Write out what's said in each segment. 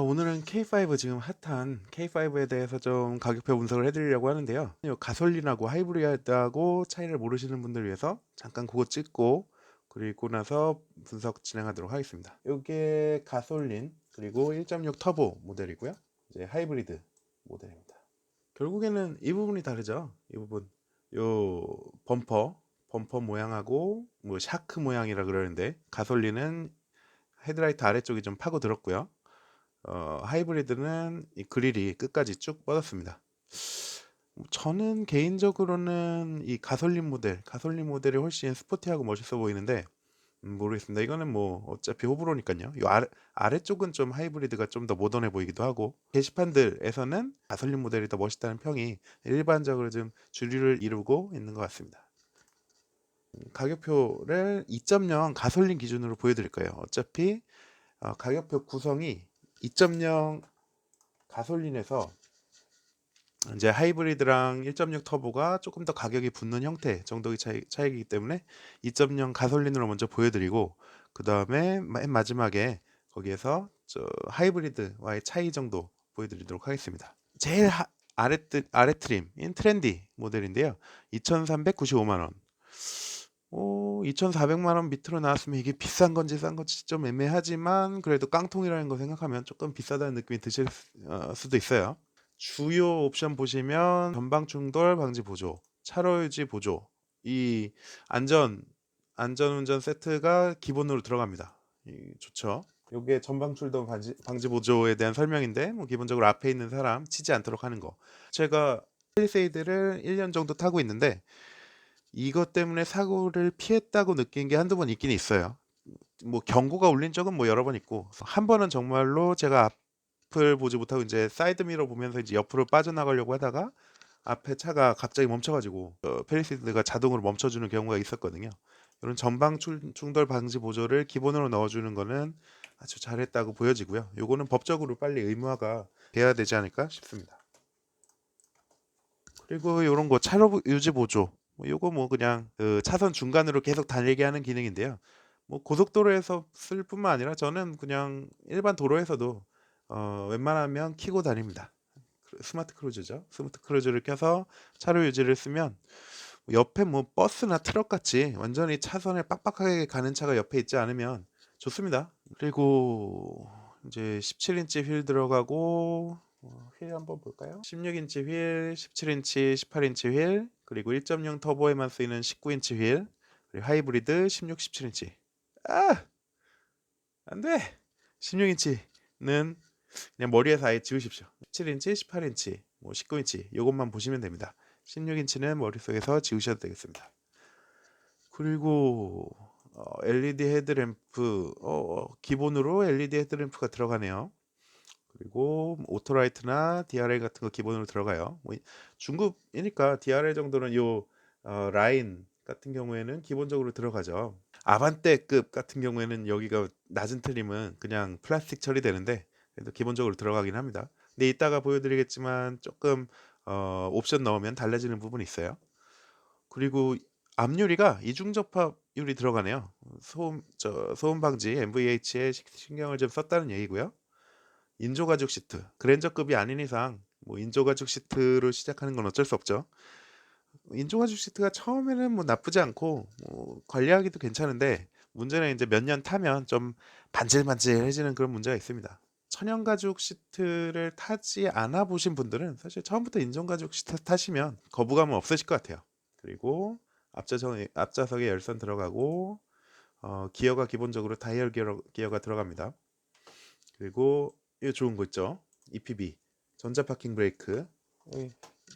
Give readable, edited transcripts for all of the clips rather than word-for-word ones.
오늘은 K5 지금 핫한 K5에 대해서 좀 가격표 분석을 해드리려고 하는데요. 요 가솔린하고 하이브리드하고 차이를 모르시는 분들 위해서 잠깐 그거 찍고 그리고 나서 분석 진행하도록 하겠습니다. 이게 가솔린 그리고 1.6 터보 모델이고요. 이제 하이브리드 모델입니다. 결국에는 이 부분이 다르죠. 이 부분 요 범퍼 모양하고 뭐 샤크 모양이라 그러는데 가솔린은 헤드라이트 아래쪽이 좀 파고들었고요. 하이브리드는 이 그릴이 끝까지 쭉 뻗었습니다. 저는 개인적으로는 이 가솔린 모델이 훨씬 스포티하고 멋있어 보이는데 모르겠습니다. 이거는 뭐 어차피 호불호니까요. 이 아래쪽은 좀 하이브리드가 좀 더 모던해 보이기도 하고 게시판들에서는 가솔린 모델이 더 멋있다는 평이 일반적으로 좀 주류를 이루고 있는 것 같습니다. 가격표를 2.0 가솔린 기준으로 보여드릴 거예요. 어차피 가격표 구성이 2.0 가솔린에서 이제 하이브리드랑 1.6 터보가 조금 더 가격이 붙는 형태 정도의 차이이기 때문에 2.0 가솔린으로 먼저 보여드리고 그 다음에 맨 마지막에 거기에서 하이브리드와의 차이 정도 보여드리도록 하겠습니다. 제일 아래 트림인 트렌디 모델인데요. 2,395만 원. 2,400만 원 밑으로 나왔으면 이게 비싼 건지 싼 건지 좀 애매하지만 그래도 깡통이라는 거 생각하면 조금 비싸다는 느낌이 드실 수도 있어요. 주요 옵션 보시면 전방 충돌 방지 보조, 차로 유지 보조, 이 안전 운전 세트가 기본으로 들어갑니다. 좋죠. 요게 전방 충돌 방지 보조에 대한 설명인데 뭐 기본적으로 앞에 있는 사람 치지 않도록 하는 거. 제가 펠리세이드를 1년 정도 타고 있는데 이것 때문에 사고를 피했다고 느낀 게 한두 번 있긴 있어요. 뭐 경고가 울린 적은 뭐 여러 번 있고 한 번은 정말로 제가 앞을 보지 못하고 이제 사이드 미러 보면서 이제 옆으로 빠져나가려고 하다가 앞에 차가 갑자기 멈춰가지고 페리시드가 자동으로 멈춰주는 경우가 있었거든요. 이런 전방 충돌 방지 보조를 기본으로 넣어주는 거는 아주 잘했다고 보여지고요. 요거는 법적으로 빨리 의무화가 돼야 되지 않을까 싶습니다. 그리고 이런 거 차로 유지 보조 요거 뭐 그냥 그 차선 중간으로 계속 달리게 하는 기능인데요. 뭐 고속도로에서 쓸 뿐만 아니라 저는 그냥 일반 도로에서도 웬만하면 켜고 다닙니다. 스마트 크루즈죠. 스마트 크루즈를 켜서 차로 유지를 쓰면 옆에 뭐 버스나 트럭 같이 완전히 차선에 빡빡하게 가는 차가 옆에 있지 않으면 좋습니다. 그리고 이제 17인치 휠 들어가고 휠 한번 볼까요? 16인치 휠, 17인치, 18인치 휠, 그리고 1.0 터보에만 쓰이는 19인치 휠, 그리고 하이브리드 16, 17인치. 아, 안 돼. 16인치는 그냥 머리에서 아예 지우십시오. 17인치, 18인치, 뭐 19인치 이것만 보시면 됩니다. 16인치는 머릿속에서 지우셔도 되겠습니다. 그리고 LED 헤드램프 기본으로 LED 헤드램프가 들어가네요. 그리고 오토라이트나 DRL 같은 거 기본으로 들어가요. 뭐 중급이니까 DRL 정도는 요 라인 같은 경우에는 기본적으로 들어가죠. 아반떼급 같은 경우에는 여기가 낮은 트림은 그냥 플라스틱 처리되는데 그래도 기본적으로 들어가긴 합니다. 근데 이따가 보여드리겠지만 조금 옵션 넣으면 달라지는 부분이 있어요. 그리고 앞유리가 이중 접합 유리 들어가네요. 소음 방지 MVH에 신경을 좀 썼다는 얘기고요. 인조 가죽 시트 그랜저급이 아닌 이상 뭐 인조 가죽 시트로 시작하는 건 어쩔 수 없죠. 인조 가죽 시트가 처음에는 뭐 나쁘지 않고 뭐 관리하기도 괜찮은데 문제는 이제 몇 년 타면 좀 반질반질해지는 그런 문제가 있습니다. 천연 가죽 시트를 타지 않아 보신 분들은 사실 처음부터 인조 가죽 시트 타시면 거부감은 없으실 것 같아요. 그리고 앞좌석에 열선 들어가고 기어가 기본적으로 다이얼 기어가 들어갑니다. 그리고 이 좋은 거 있죠. EPB 전자 파킹 브레이크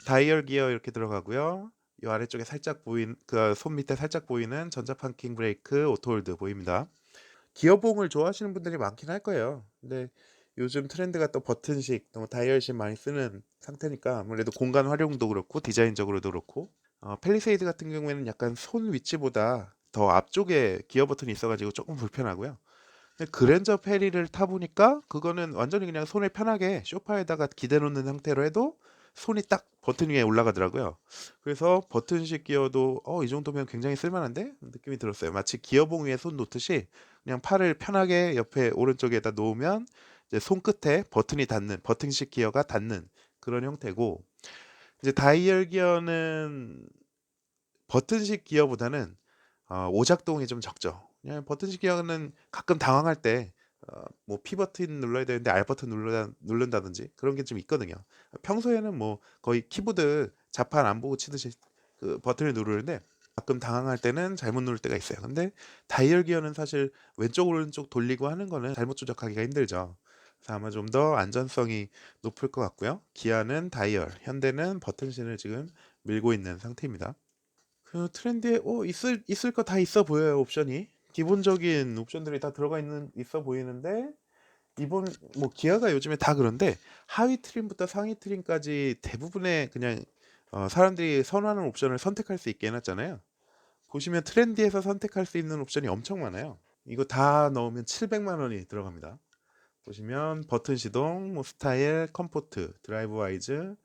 다이얼 기어 이렇게 들어가고요. 이 아래쪽에 살짝 보인 그 손 밑에 살짝 보이는 전자 파킹 브레이크 오토홀드 보입니다. 기어봉을 좋아하시는 분들이 많긴 할 거예요. 근데 요즘 트렌드가 또 버튼식, 또 다이얼식 많이 쓰는 상태니까 아무래도 공간 활용도 그렇고 디자인적으로도 그렇고 펠리세이드 같은 경우에는 약간 손 위치보다 더 앞쪽에 기어 버튼이 있어가지고 조금 불편하고요. 그랜저 페리를 타보니까 그거는 완전히 그냥 손에 편하게 소파에다가 기대 놓는 상태로 해도 손이 딱 버튼 위에 올라가더라고요. 그래서 버튼식 기어도 이 정도면 굉장히 쓸만한데 느낌이 들었어요. 마치 기어봉 위에 손 놓듯이 그냥 팔을 편하게 옆에 오른쪽에다 놓으면 이제 손끝에 버튼이 닿는 버튼식 기어가 닿는 그런 형태고, 이제 다이얼 기어는 버튼식 기어보다는 오작동이 좀 적죠. 그냥 버튼식 기어는 가끔 당황할 때 뭐 P 버튼 눌러야 되는데 R 버튼 누른다든지 그런 게 좀 있거든요. 평소에는 뭐 거의 키보드 자판 안 보고 치듯이 그 버튼을 누르는데 가끔 당황할 때는 잘못 누를 때가 있어요. 근데 다이얼 기어는 사실 왼쪽 오른쪽 돌리고 하는 거는 잘못 조작하기가 힘들죠. 그래서 아마 좀 더 안전성이 높을 것 같고요. 기아는 다이얼, 현대는 버튼신을 지금 밀고 있는 상태입니다. 그 트렌드에 있을 거 다 있어 보여요. 옵션이 기본적인 옵션들이 다 들어가 있어 보이는데, 이번 뭐 기아가 요즘에 다 그런데 하위 트림부터 상위 트림까지 대부분의 그냥 사람들이 선호하는 옵션을 선택할 수 있게 해놨잖아요. 보시면 트렌디에서 선택할 수 있는 옵션이 엄청 많아요. 이거 다 넣으면 700만 원이 들어갑니다. 보시면 버튼 시동, 뭐 스타일, 컴포트, 드라이브 와이즈,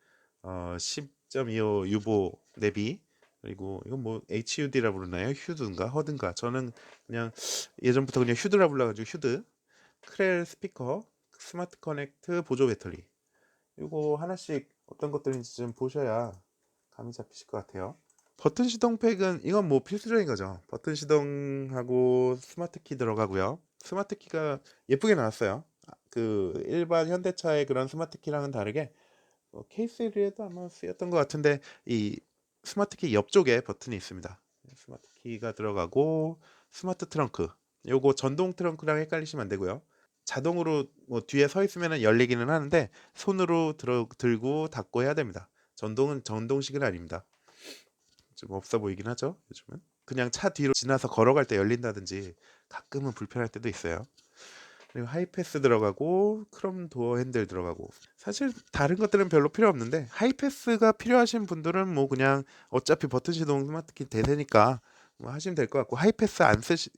10.25 유보 내비, 그리고 이건 뭐 HUD라 부르나요? 휴드인가 허든가? 저는 그냥 예전부터 그냥 휴드라 불러가지고 휴드. 크렐 스피커, 스마트 커넥트, 보조 배터리. 이거 하나씩 어떤 것들인지 좀 보셔야 감이 잡히실 것 같아요. 버튼 시동 팩은 이건 뭐 필수적인 거죠. 버튼 시동하고 스마트 키 들어가고요. 스마트 키가 예쁘게 나왔어요. 그 일반 현대차의 그런 스마트 키랑은 다르게 K3에도 아마 쓰였던 것 같은데, 이 스마트 키 옆쪽에 버튼이 있습니다. 스마트 키가 들어가고, 스마트 트렁크. 요거 전동 트렁크랑 헷갈리시면 안 되고요. 자동으로 뭐 뒤에 서 있으면 열리기는 하는데 손으로 들고 닫고 해야 됩니다. 전동식은 아닙니다. 좀 없어 보이긴 하죠, 요즘은. 그냥 차 뒤로 지나서 걸어갈 때 열린다든지 가끔은 불편할 때도 있어요. 그리고 하이패스 들어가고 크롬 도어 핸들 들어가고, 사실 다른 것들은 별로 필요 없는데 하이패스가 필요하신 분들은 뭐 그냥 어차피 버튼 시동 스마트키 대세니까 뭐 하시면 될 것 같고, 하이패스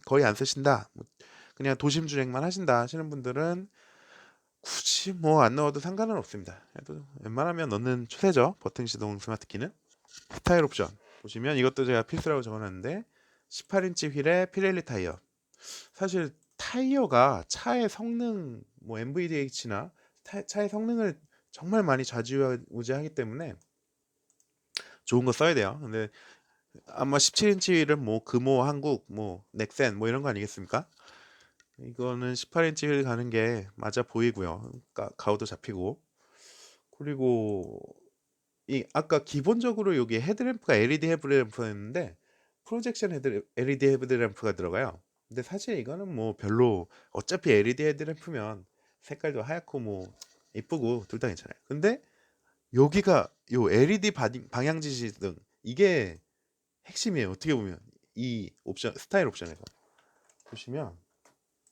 거의 안 쓰신다, 뭐 그냥 도심 주행만 하신다 하시는 분들은 굳이 뭐 안 넣어도 상관은 없습니다. 그래도 웬만하면 넣는 추세죠, 버튼 시동 스마트키는. 스타일 옵션 보시면 이것도 제가 필수라고 적어놨는데, 18인치 휠에 피렐리 타이어. 사실 타이어가 차의 성능, 뭐 NVDH나 차의 성능을 정말 많이 좌지우지하기 때문에 좋은 거 써야 돼요. 근데 아마 17인치 휠은 뭐 금호, 한국, 뭐 넥센 뭐 이런 거 아니겠습니까? 이거는 18인치 휠 가는 게 맞아 보이고요. 가오도 잡히고. 그리고 이 아까 기본적으로 여기 헤드램프가 LED 헤드램프였는데 프로젝션 LED 헤드램프가 들어가요. 근데 사실 이거는 뭐 별로, 어차피 LED 헤드램프면 색깔도 하얗고 뭐 이쁘고 둘 다 괜찮아요. 근데 여기가 요 LED 방향 지시등, 이게 핵심이에요. 어떻게 보면 이 옵션, 스타일 옵션에서 보시면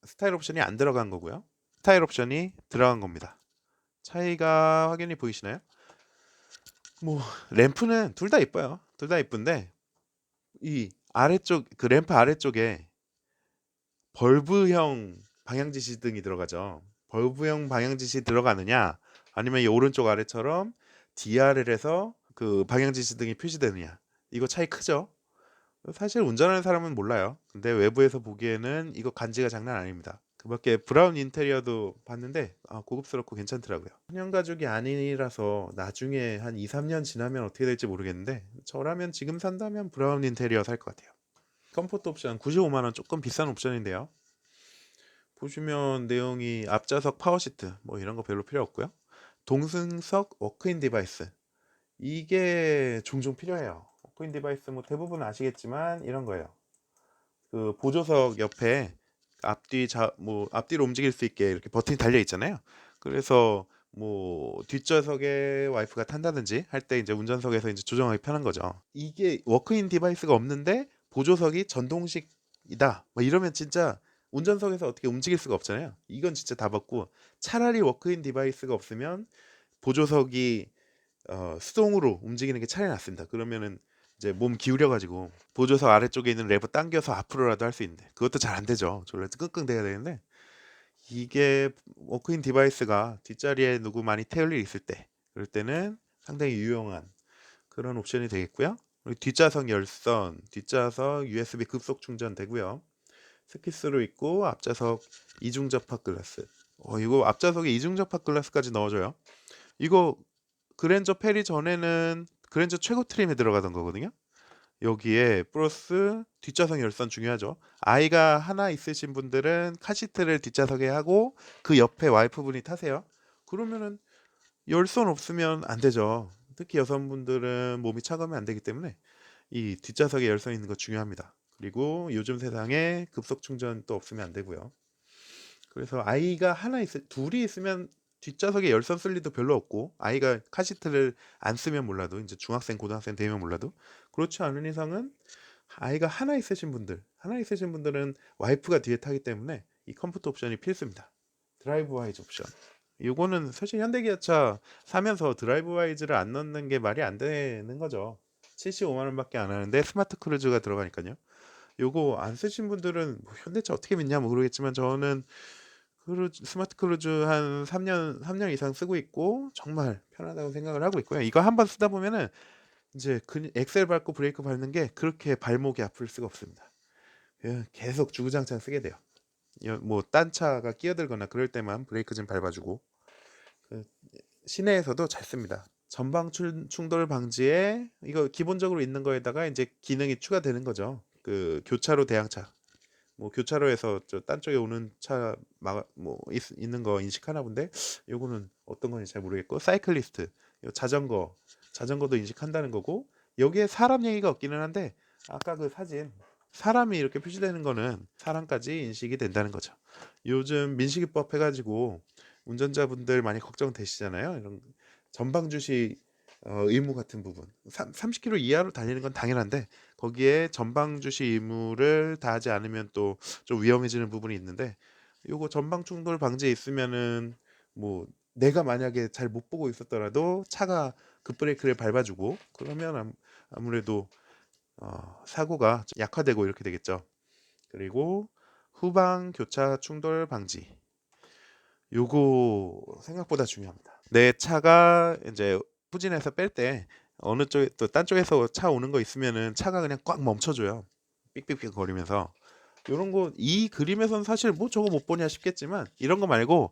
스타일 옵션이 안 들어간 거고요. 스타일 옵션이 들어간 겁니다. 차이가 확연히 보이시나요? 뭐 램프는 둘 다 이뻐요. 둘 다 이쁜데 이 아래쪽, 그 램프 아래쪽에 벌브형 방향지시등이 들어가죠. 벌브형 방향지시 들어가느냐, 아니면 이 오른쪽 아래처럼 DRL에서 그 방향지시등이 표시되느냐, 이거 차이 크죠. 사실 운전하는 사람은 몰라요. 근데 외부에서 보기에는 이거 간지가 장난 아닙니다. 그밖에 브라운 인테리어도 봤는데 고급스럽고 괜찮더라고요. 천연 가죽이 아니라서 나중에 한 2, 3년 지나면 어떻게 될지 모르겠는데, 저라면 지금 산다면 브라운 인테리어 살 것 같아요. 컴포트 옵션 95만 원, 조금 비싼 옵션인데요. 보시면 내용이 앞좌석 파워시트 뭐 이런 거 별로 필요 없고요. 동승석 워크인 디바이스, 이게 종종 필요해요. 워크인 디바이스 뭐 대부분 아시겠지만 이런 거예요. 그 보조석 옆에 뭐 앞뒤로 움직일 수 있게 이렇게 버튼이 달려 있잖아요. 그래서 뭐 뒷좌석에 와이프가 탄다든지 할 때 이제 운전석에서 이제 조정하기 편한 거죠. 이게 워크인 디바이스가 없는데 보조석이 전동식이다, 뭐 이러면 진짜 운전석에서 어떻게 움직일 수가 없잖아요. 이건 진짜 다 받고, 차라리 워크인 디바이스가 없으면 보조석이 수동으로 움직이는 게 차라리 낫습니다. 그러면은 이제 몸 기울여 가지고 보조석 아래쪽에 있는 레버 당겨서 앞으로라도 할 수 있는데 그것도 잘 안 되죠. 졸라 끙끙대야 되는데, 이게 워크인 디바이스가 뒷자리에 누구 많이 태울 일 있을 때, 그럴 때는 상당히 유용한 그런 옵션이 되겠고요. 그리고 뒷좌석 열선, 뒷좌석 USB 급속 충전 되고요. 스키스로 있고, 앞좌석 이중 접합 글라스. 이거 앞좌석에 이중접합 글라스까지 넣어줘요. 이거 그랜저 페리 전에는 그랜저 최고 트림에 들어가던 거거든요. 여기에 플러스 뒷좌석 열선 중요하죠. 아이가 하나 있으신 분들은 카시트를 뒷좌석에 하고 그 옆에 와이프분이 타세요. 그러면은 열선 없으면 안 되죠. 특히 여성분들은 몸이 차가우면 안 되기 때문에 이 뒷좌석에 열선 있는 거 중요합니다. 그리고 요즘 세상에 급속 충전도 없으면 안 되고요. 그래서 아이가 둘이 있으면 뒷좌석에 열선 쓸 일도 별로 없고, 아이가 카시트를 안 쓰면 몰라도, 이제 중학생 고등학생 되면 몰라도, 그렇지 않은 이상은 아이가 하나 있으신 분들은 와이프가 뒤에 타기 때문에 이 컴포트 옵션이 필수입니다. 드라이브 와이즈 옵션, 요거는 사실 현대기아차 사면서 드라이브 와이즈를 안 넣는 게 말이 안 되는 거죠. 75만 원밖에 안 하는데 스마트 크루즈가 들어가니까요. 요거 안 쓰신 분들은 뭐 현대차 어떻게 믿냐 모르겠지만, 저는 스마트 크루즈 한 3년 이상 쓰고 있고 정말 편하다고 생각을 하고 있고요. 이거 한번 쓰다 보면은 이제 엑셀 밟고 브레이크 밟는 게 그렇게 발목이 아플 수가 없습니다. 계속 주구장창 쓰게 돼요. 뭐 딴 차가 끼어들거나 그럴 때만 브레이크 좀 밟아주고. 그 시내에서도 잘 씁니다. 전방 충돌 방지에 이거 기본적으로 있는 거에다가 이제 기능이 추가되는 거죠. 그 교차로 대항차. 뭐 교차로에서 저 딴 쪽에 오는 차 있는 거 인식하나 본데, 요거는 어떤 건지 잘 모르겠고, 사이클리스트, 요 자전거도 인식한다는 거고. 여기에 사람 얘기가 없기는 한데, 아까 그 사진 사람이 이렇게 표시되는 거는 사람까지 인식이 된다는 거죠. 요즘 민식이법 해가지고 운전자분들 많이 걱정되시잖아요. 이런 전방 주시 의무 같은 부분, 30km 이하로 달리는 건 당연한데 거기에 전방 주시 의무를 다하지 않으면 또 좀 위험해지는 부분이 있는데, 요거 전방 충돌 방지에 있으면은 뭐 내가 만약에 잘 못 보고 있었더라도 차가 급브레이크를 밟아주고, 그러면 아무래도 사고가 좀 약화되고 이렇게 되겠죠. 그리고 후방 교차 충돌 방지, 요거 생각보다 중요합니다. 내 차가 이제 후진해서 뺄 때 어느 쪽에 또 딴 쪽에서 차 오는 거 있으면은 차가 그냥 꽉 멈춰줘요. 삑삑삑 거리면서. 요런 거 이 그림에선 사실 뭐 저거 못 보냐 싶겠지만, 이런 거 말고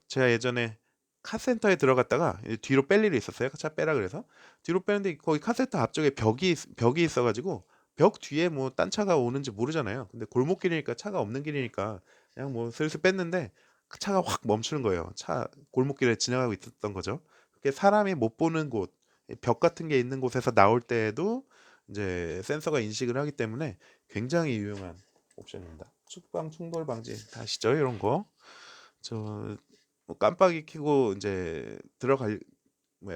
제가 예전에 카센터에 들어갔다가 뒤로 뺄 일이 있었어요. 차 빼라 그래서 뒤로 빼는데 거기 카센터 앞쪽에 벽이 있어가지고, 벽 뒤에 뭐 딴 차가 오는지 모르잖아요. 근데 골목길이니까, 차가 없는 길이니까 그냥 뭐 슬슬 뺐는데 그 차가 확 멈추는 거예요. 골목길에 지나가고 있었던 거죠. 그게 사람이 못 보는 곳, 벽 같은 게 있는 곳에서 나올 때에도 이제 센서가 인식을 하기 때문에 굉장히 유용한 옵션입니다. 측방 충돌 방지 다 아시죠? 이런 거. 뭐 깜빡이 켜고 이제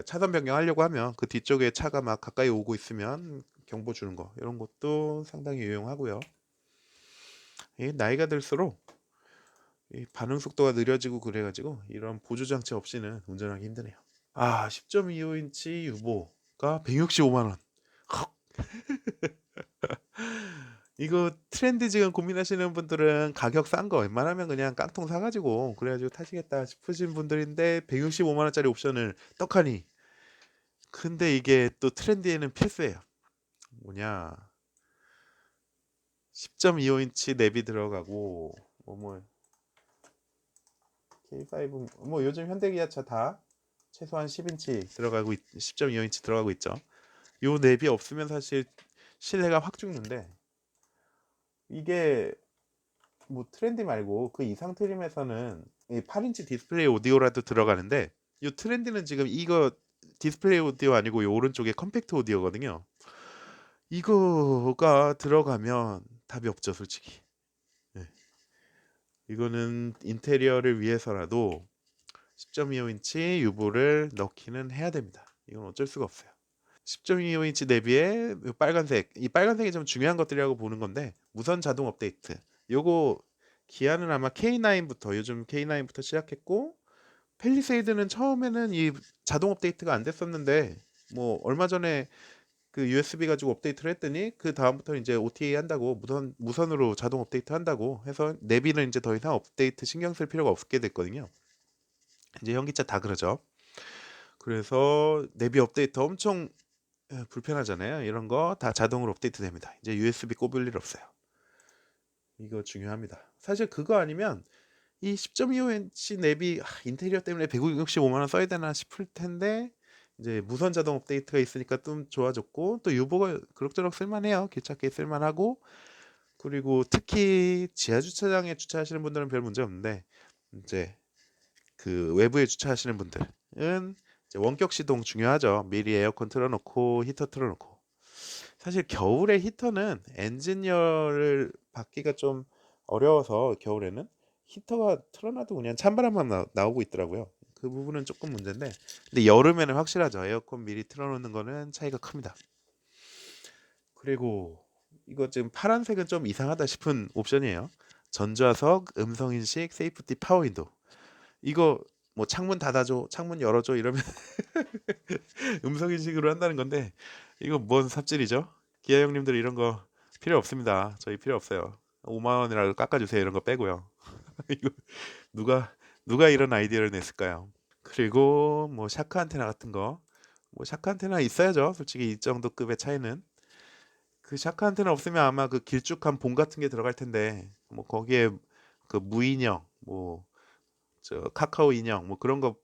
차선 변경하려고 하면 그 뒤쪽에 차가 막 가까이 오고 있으면 경보 주는 거, 이런 것도 상당히 유용하고요. 나이가 들수록 이 반응 속도가 느려지고 그래가지고 이런 보조 장치 없이는 운전하기 힘드네요. 10.25인치 유보가 165만 원. 이거 트렌드 지금 고민하시는 분들은 가격 싼 거 웬만하면 그냥 깡통 사가지고 그래가지고 타시겠다 싶으신 분들인데, 165만 원짜리 옵션을 떡하니. 근데 이게 또 트렌디에는 필수예요. 뭐냐, 10.25인치 내비 들어가고 뭐 K5, 뭐 요즘 현대기아차 다 최소한 10인치 10.25인치 들어가고 있죠. 요 내비 없으면 사실 실내가 확 죽는데, 이게 뭐 트렌디 말고 그 이상 트림에서는 이 8인치 디스플레이 오디오라도 들어가는데, 이 트렌디는 지금 이거 디스플레이 오디오 아니고 이 오른쪽에 컴팩트 오디오거든요. 이거가 들어가면 답이 없죠, 솔직히. 네. 이거는 인테리어를 위해서라도 10.25인치 유보를 넣기는 해야 됩니다. 이건 어쩔 수가 없어요. 10.25인치 내비에 이 빨간색이 좀 중요한 것들이라고 보는 건데, 무선 자동 업데이트. 요거 기아는 아마 K9부터, 요즘 K9부터 시작했고, 펠리세이드는 처음에는 이 자동 업데이트가 안 됐었는데, 뭐 얼마 전에 그 USB 가지고 업데이트를 했더니 그 다음부터 이제 OTA 한다고, 무선으로 자동 업데이트 한다고 해서 내비는 이제 더 이상 업데이트 신경 쓸 필요가 없게 됐거든요. 이제 현기차 다 그러죠. 그래서 내비 업데이트 엄청 불편하잖아요. 이런 거 다 자동으로 업데이트 됩니다. 이제 USB 꼽을 일 없어요. 이거 중요합니다. 사실 그거 아니면 이 10.25인치 랩이 인테리어 때문에 165만 원 써야 되나 싶을 텐데 이제 무선 자동 업데이트가 있으니까 좀 좋아졌고 또 유보가 그럭저럭 쓸만해요. 길찾기 쓸만하고 그리고 특히 지하 주차장에 주차하시는 분들은 별 문제 없는데 이제 그 외부에 주차하시는 분들은 이제 원격 시동 중요하죠. 미리 에어컨 틀어놓고 히터 틀어놓고 사실 겨울에 히터는 엔진열을 받기가 좀 어려워서 겨울에는 히터가 틀어놔도 그냥 찬바람만 나오고 있더라고요. 그 부분은 조금 문제인데 근데 여름에는 확실하죠. 에어컨 미리 틀어놓는 거는 차이가 큽니다. 그리고 이거 지금 파란색은 좀 이상하다 싶은 옵션이에요. 전좌석, 음성인식, 세이프티 파워윈도우. 이거 뭐 창문 닫아줘, 창문 열어줘 이러면 음성인식으로 한다는 건데 이거 뭔 삽질이죠? 기아 형님들 이런 거 필요 없습니다. 저희 필요 없어요. 5만 원이라도 깎아주세요. 이런 거 빼고요. 이거 누가 이런 아이디어를 냈을까요? 그리고 뭐 샤크 안테나 같은 거, 뭐 샤크 안테나 있어야죠. 솔직히 이 정도 급의 차이는 그 샤크 안테나 없으면 아마 그 길쭉한 봉 같은 게 들어갈 텐데 뭐 거기에 그 무인형, 뭐 저 카카오 인형, 뭐 그런 거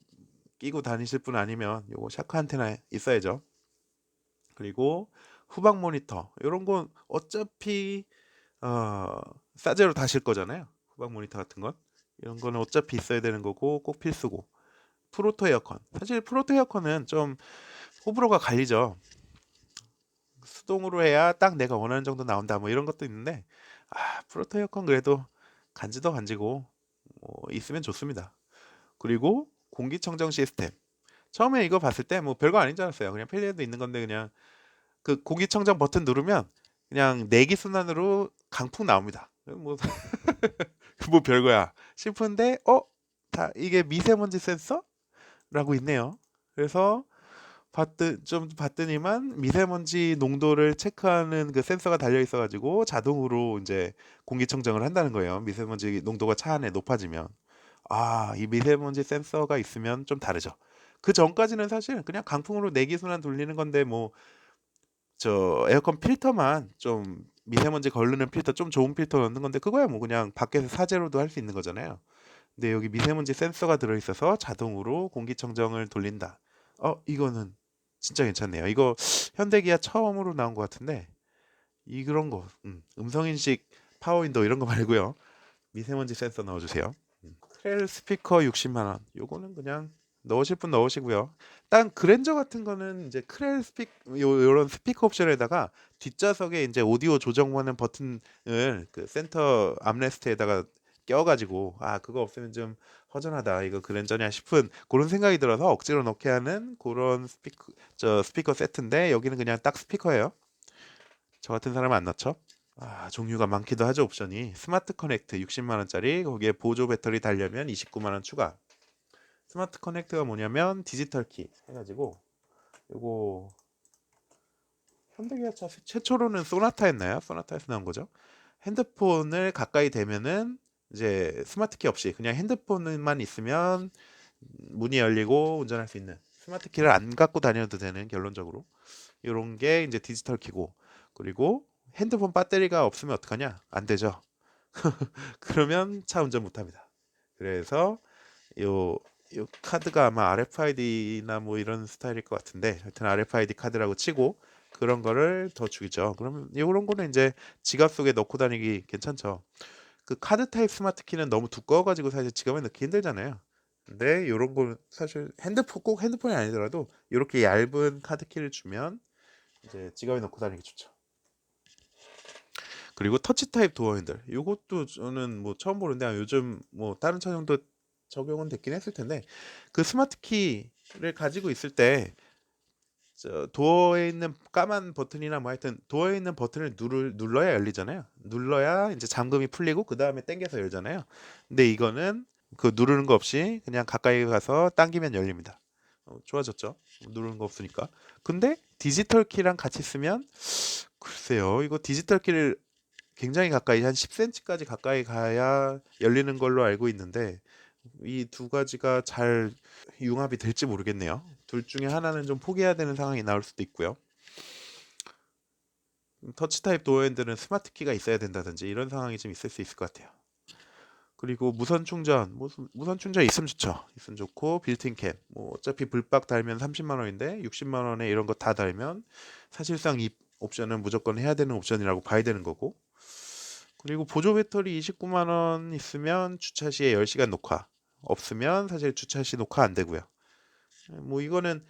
끼고 다니실 분 아니면 요거 샤크 안테나 있어야죠. 그리고 후방 모니터 이런 건 어차피 어, 싸제로 다실 거잖아요. 후방 모니터 같은 건 이런 거는 어차피 있어야 되는 거고 꼭 필수고 프로토 에어컨 사실 프로토 에어컨은 좀 호불호가 갈리죠. 수동으로 해야 딱 내가 원하는 정도 나온다 뭐 이런 것도 있는데 프로토 에어컨 그래도 간지도 간지고 뭐 있으면 좋습니다. 그리고 공기청정 시스템 처음에 이거 봤을 때 뭐 별거 아닌 줄 알았어요. 그냥 편리해도 있는 건데 그냥 그 공기청정 버튼 누르면 그냥 내기 순환으로 강풍 나옵니다. 뭐, 뭐 별거야 싶은데 다 이게 미세먼지 센서라고 있네요. 그래서 좀 봤더니만 미세먼지 농도를 체크하는 그 센서가 달려 있어가지고 자동으로 이제 공기청정을 한다는 거예요. 미세먼지 농도가 차 안에 높아지면 이 미세먼지 센서가 있으면 좀 다르죠. 그 전까지는 사실 그냥 강풍으로 내기순환 돌리는 건데 뭐 저 에어컨 필터만 좀 미세먼지 걸르는 필터 좀 좋은 필터 넣는 건데 그거야 뭐 그냥 밖에서 사제로도 할 수 있는 거잖아요. 근데 여기 미세먼지 센서가 들어있어서 자동으로 공기청정을 돌린다. 이거는 진짜 괜찮네요. 이거 현대기아 처음으로 나온 것 같은데 이런 거 음성인식 파워윈도우 이런 거 말고요. 미세먼지 센서 넣어주세요. 크렐 스피커 60만 원. 요거는 그냥 넣으실 분 넣으시고요. 딴 그랜저 같은 거는 이제 크렐 요런 스피커 옵션에다가 뒷좌석에 이제 오디오 조정하는 버튼을 그 센터 암레스트에다가 껴가지고 그거 없으면 좀 허전하다 이거 그랜저냐 싶은 그런 생각이 들어서 억지로 넣게 하는 그런 스피커 세트인데 여기는 그냥 딱 스피커예요. 저 같은 사람은 안 넣죠. 종류가 많기도 하죠. 옵션이 스마트 커넥트 60만 원짜리 거기에 보조 배터리 달려면 29만 원 추가. 스마트 커넥트가 뭐냐면 디지털 키 해가지고 요거 현대기아차 최초로는 소나타였나요? 소나타에서 나온 거죠. 핸드폰을 가까이 대면은 이제 스마트 키 없이 그냥 핸드폰만 있으면 문이 열리고 운전할 수 있는 스마트 키를 안 갖고 다녀도 되는 결론적으로 이런 게 이제 디지털 키고 그리고 핸드폰 배터리가 없으면 어떡하냐? 안 되죠. 그러면 차 운전 못 합니다. 그래서 요, 요 카드가 아마 RFID나 뭐 이런 스타일일 것 같은데 하여튼 RFID 카드라고 치고 그런 거를 더 주죠. 그러면 이런 거는 이제 지갑 속에 넣고 다니기 괜찮죠. 그 카드 타입 스마트 키는 너무 두꺼워가지고 사실 지갑에 넣기 힘들잖아요. 근데 이런 거 사실 꼭 핸드폰이 아니더라도 이렇게 얇은 카드 키를 주면 이제 지갑에 넣고 다니기 좋죠. 그리고 터치 타입 도어 핸들 이것도 저는 뭐 처음 보는데 요즘 뭐 다른 차종도 적용은 됐긴 했을 텐데 그 스마트 키를 가지고 있을 때 도어에 있는 까만 버튼이나 뭐 하여튼 도어에 있는 버튼을 눌러야 열리잖아요. 눌러야 이제 잠금이 풀리고 그 다음에 당겨서 열잖아요. 근데 이거는 그 누르는 거 없이 그냥 가까이 가서 당기면 열립니다. 좋아졌죠? 누르는 거 없으니까. 근데 디지털 키랑 같이 쓰면 글쎄요. 이거 디지털 키를 굉장히 가까이 한 10cm까지 가까이 가야 열리는 걸로 알고 있는데 이 두 가지가 잘 융합이 될지 모르겠네요. 둘 중에 하나는 좀 포기해야 되는 상황이 나올 수도 있고요. 터치 타입 도어핸들은 스마트 키가 있어야 된다든지 이런 상황이 좀 있을 수 있을 것 같아요. 그리고 무선 충전, 무선 충전 있으면 좋죠. 있으면 좋고 빌트인 캡. 뭐 어차피 불박 달면 30만 원인데 60만 원에 이런 거 다 달면 사실상 이 옵션은 무조건 해야 되는 옵션이라고 봐야 되는 거고. 그리고 보조 배터리 29만 원 있으면 주차 시에 10시간 녹화. 없으면 사실 주차 시 녹화 안 되고요. 뭐 이거는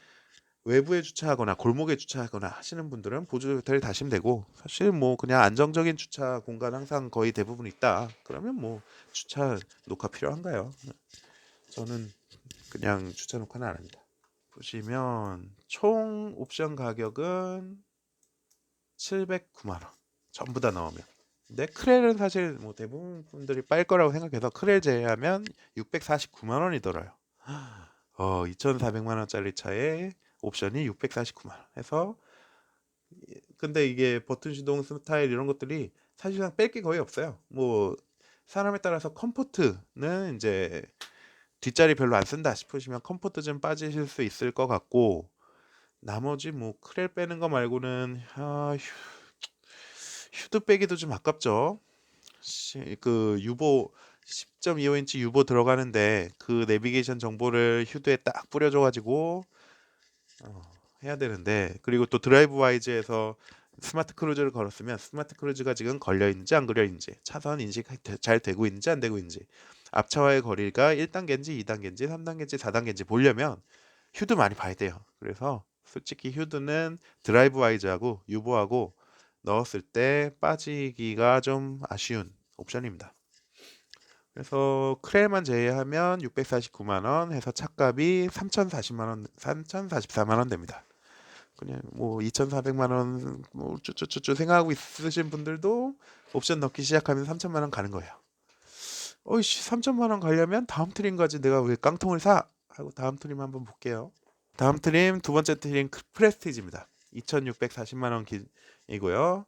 외부에 주차하거나 골목에 주차하거나 하시는 분들은 보조 배터리 다시면 되고, 사실 뭐 그냥 안정적인 주차 공간 항상 거의 대부분 있다 그러면 뭐 주차 녹화 필요한가요? 저는 그냥 주차 녹화는 안 합니다. 보시면 총 옵션 가격은 709만 원 전부 다 넣으면. 근데 크렐은 사실 뭐 대부분 분들이 빨 거라고 생각해서 크렐 제외하면 649만 원이 들어요. 2,400만 원짜리 차에 옵션이 649만 원 해서, 근데 이게 버튼 시동 스타일 이런 것들이 사실상 뺄 게 거의 없어요. 뭐 사람에 따라서 컴포트는 이제 뒷자리 별로 안 쓴다 싶으시면 컴포트 좀 빠지실 수 있을 것 같고, 나머지 뭐 크렐 빼는 거 말고는 휴드 빼기도 좀 아깝죠. 그 유보 10.25인치 유보 들어가는데 그 내비게이션 정보를 휴드에 딱 뿌려줘가지고 해야 되는데, 그리고 또 드라이브 와이즈에서 스마트 크루즈를 걸었으면 스마트 크루즈가 지금 걸려 있는지 안 걸려 있는지, 차선 인식 잘 되고 있는지 안 되고 있는지, 앞차와의 거리가 1단계인지 2단계인지 3단계인지 4단계인지 보려면 휴드 많이 봐야 돼요. 그래서 솔직히 휴드는 드라이브 와이즈하고 유보하고 넣었을 때 빠지기가 좀 아쉬운 옵션입니다. 그래서 크레만 제외하면 649만 원 해서 차값이 3,040만 원, 3,044만 원 됩니다. 그냥 뭐 2,400만 원 뭐 쭈쭈쭈쭈 생각하고 있으신 분들도 옵션 넣기 시작하면 3천만 원 가는 거예요. 어이씨, 3천만 원 가려면 다음 트림까지 내가 왜 깡통을 사? 하고 다음 트림 한번 볼게요. 다음 트림 두 번째 트림 프레스티지입니다. 2,640만 원 이고요.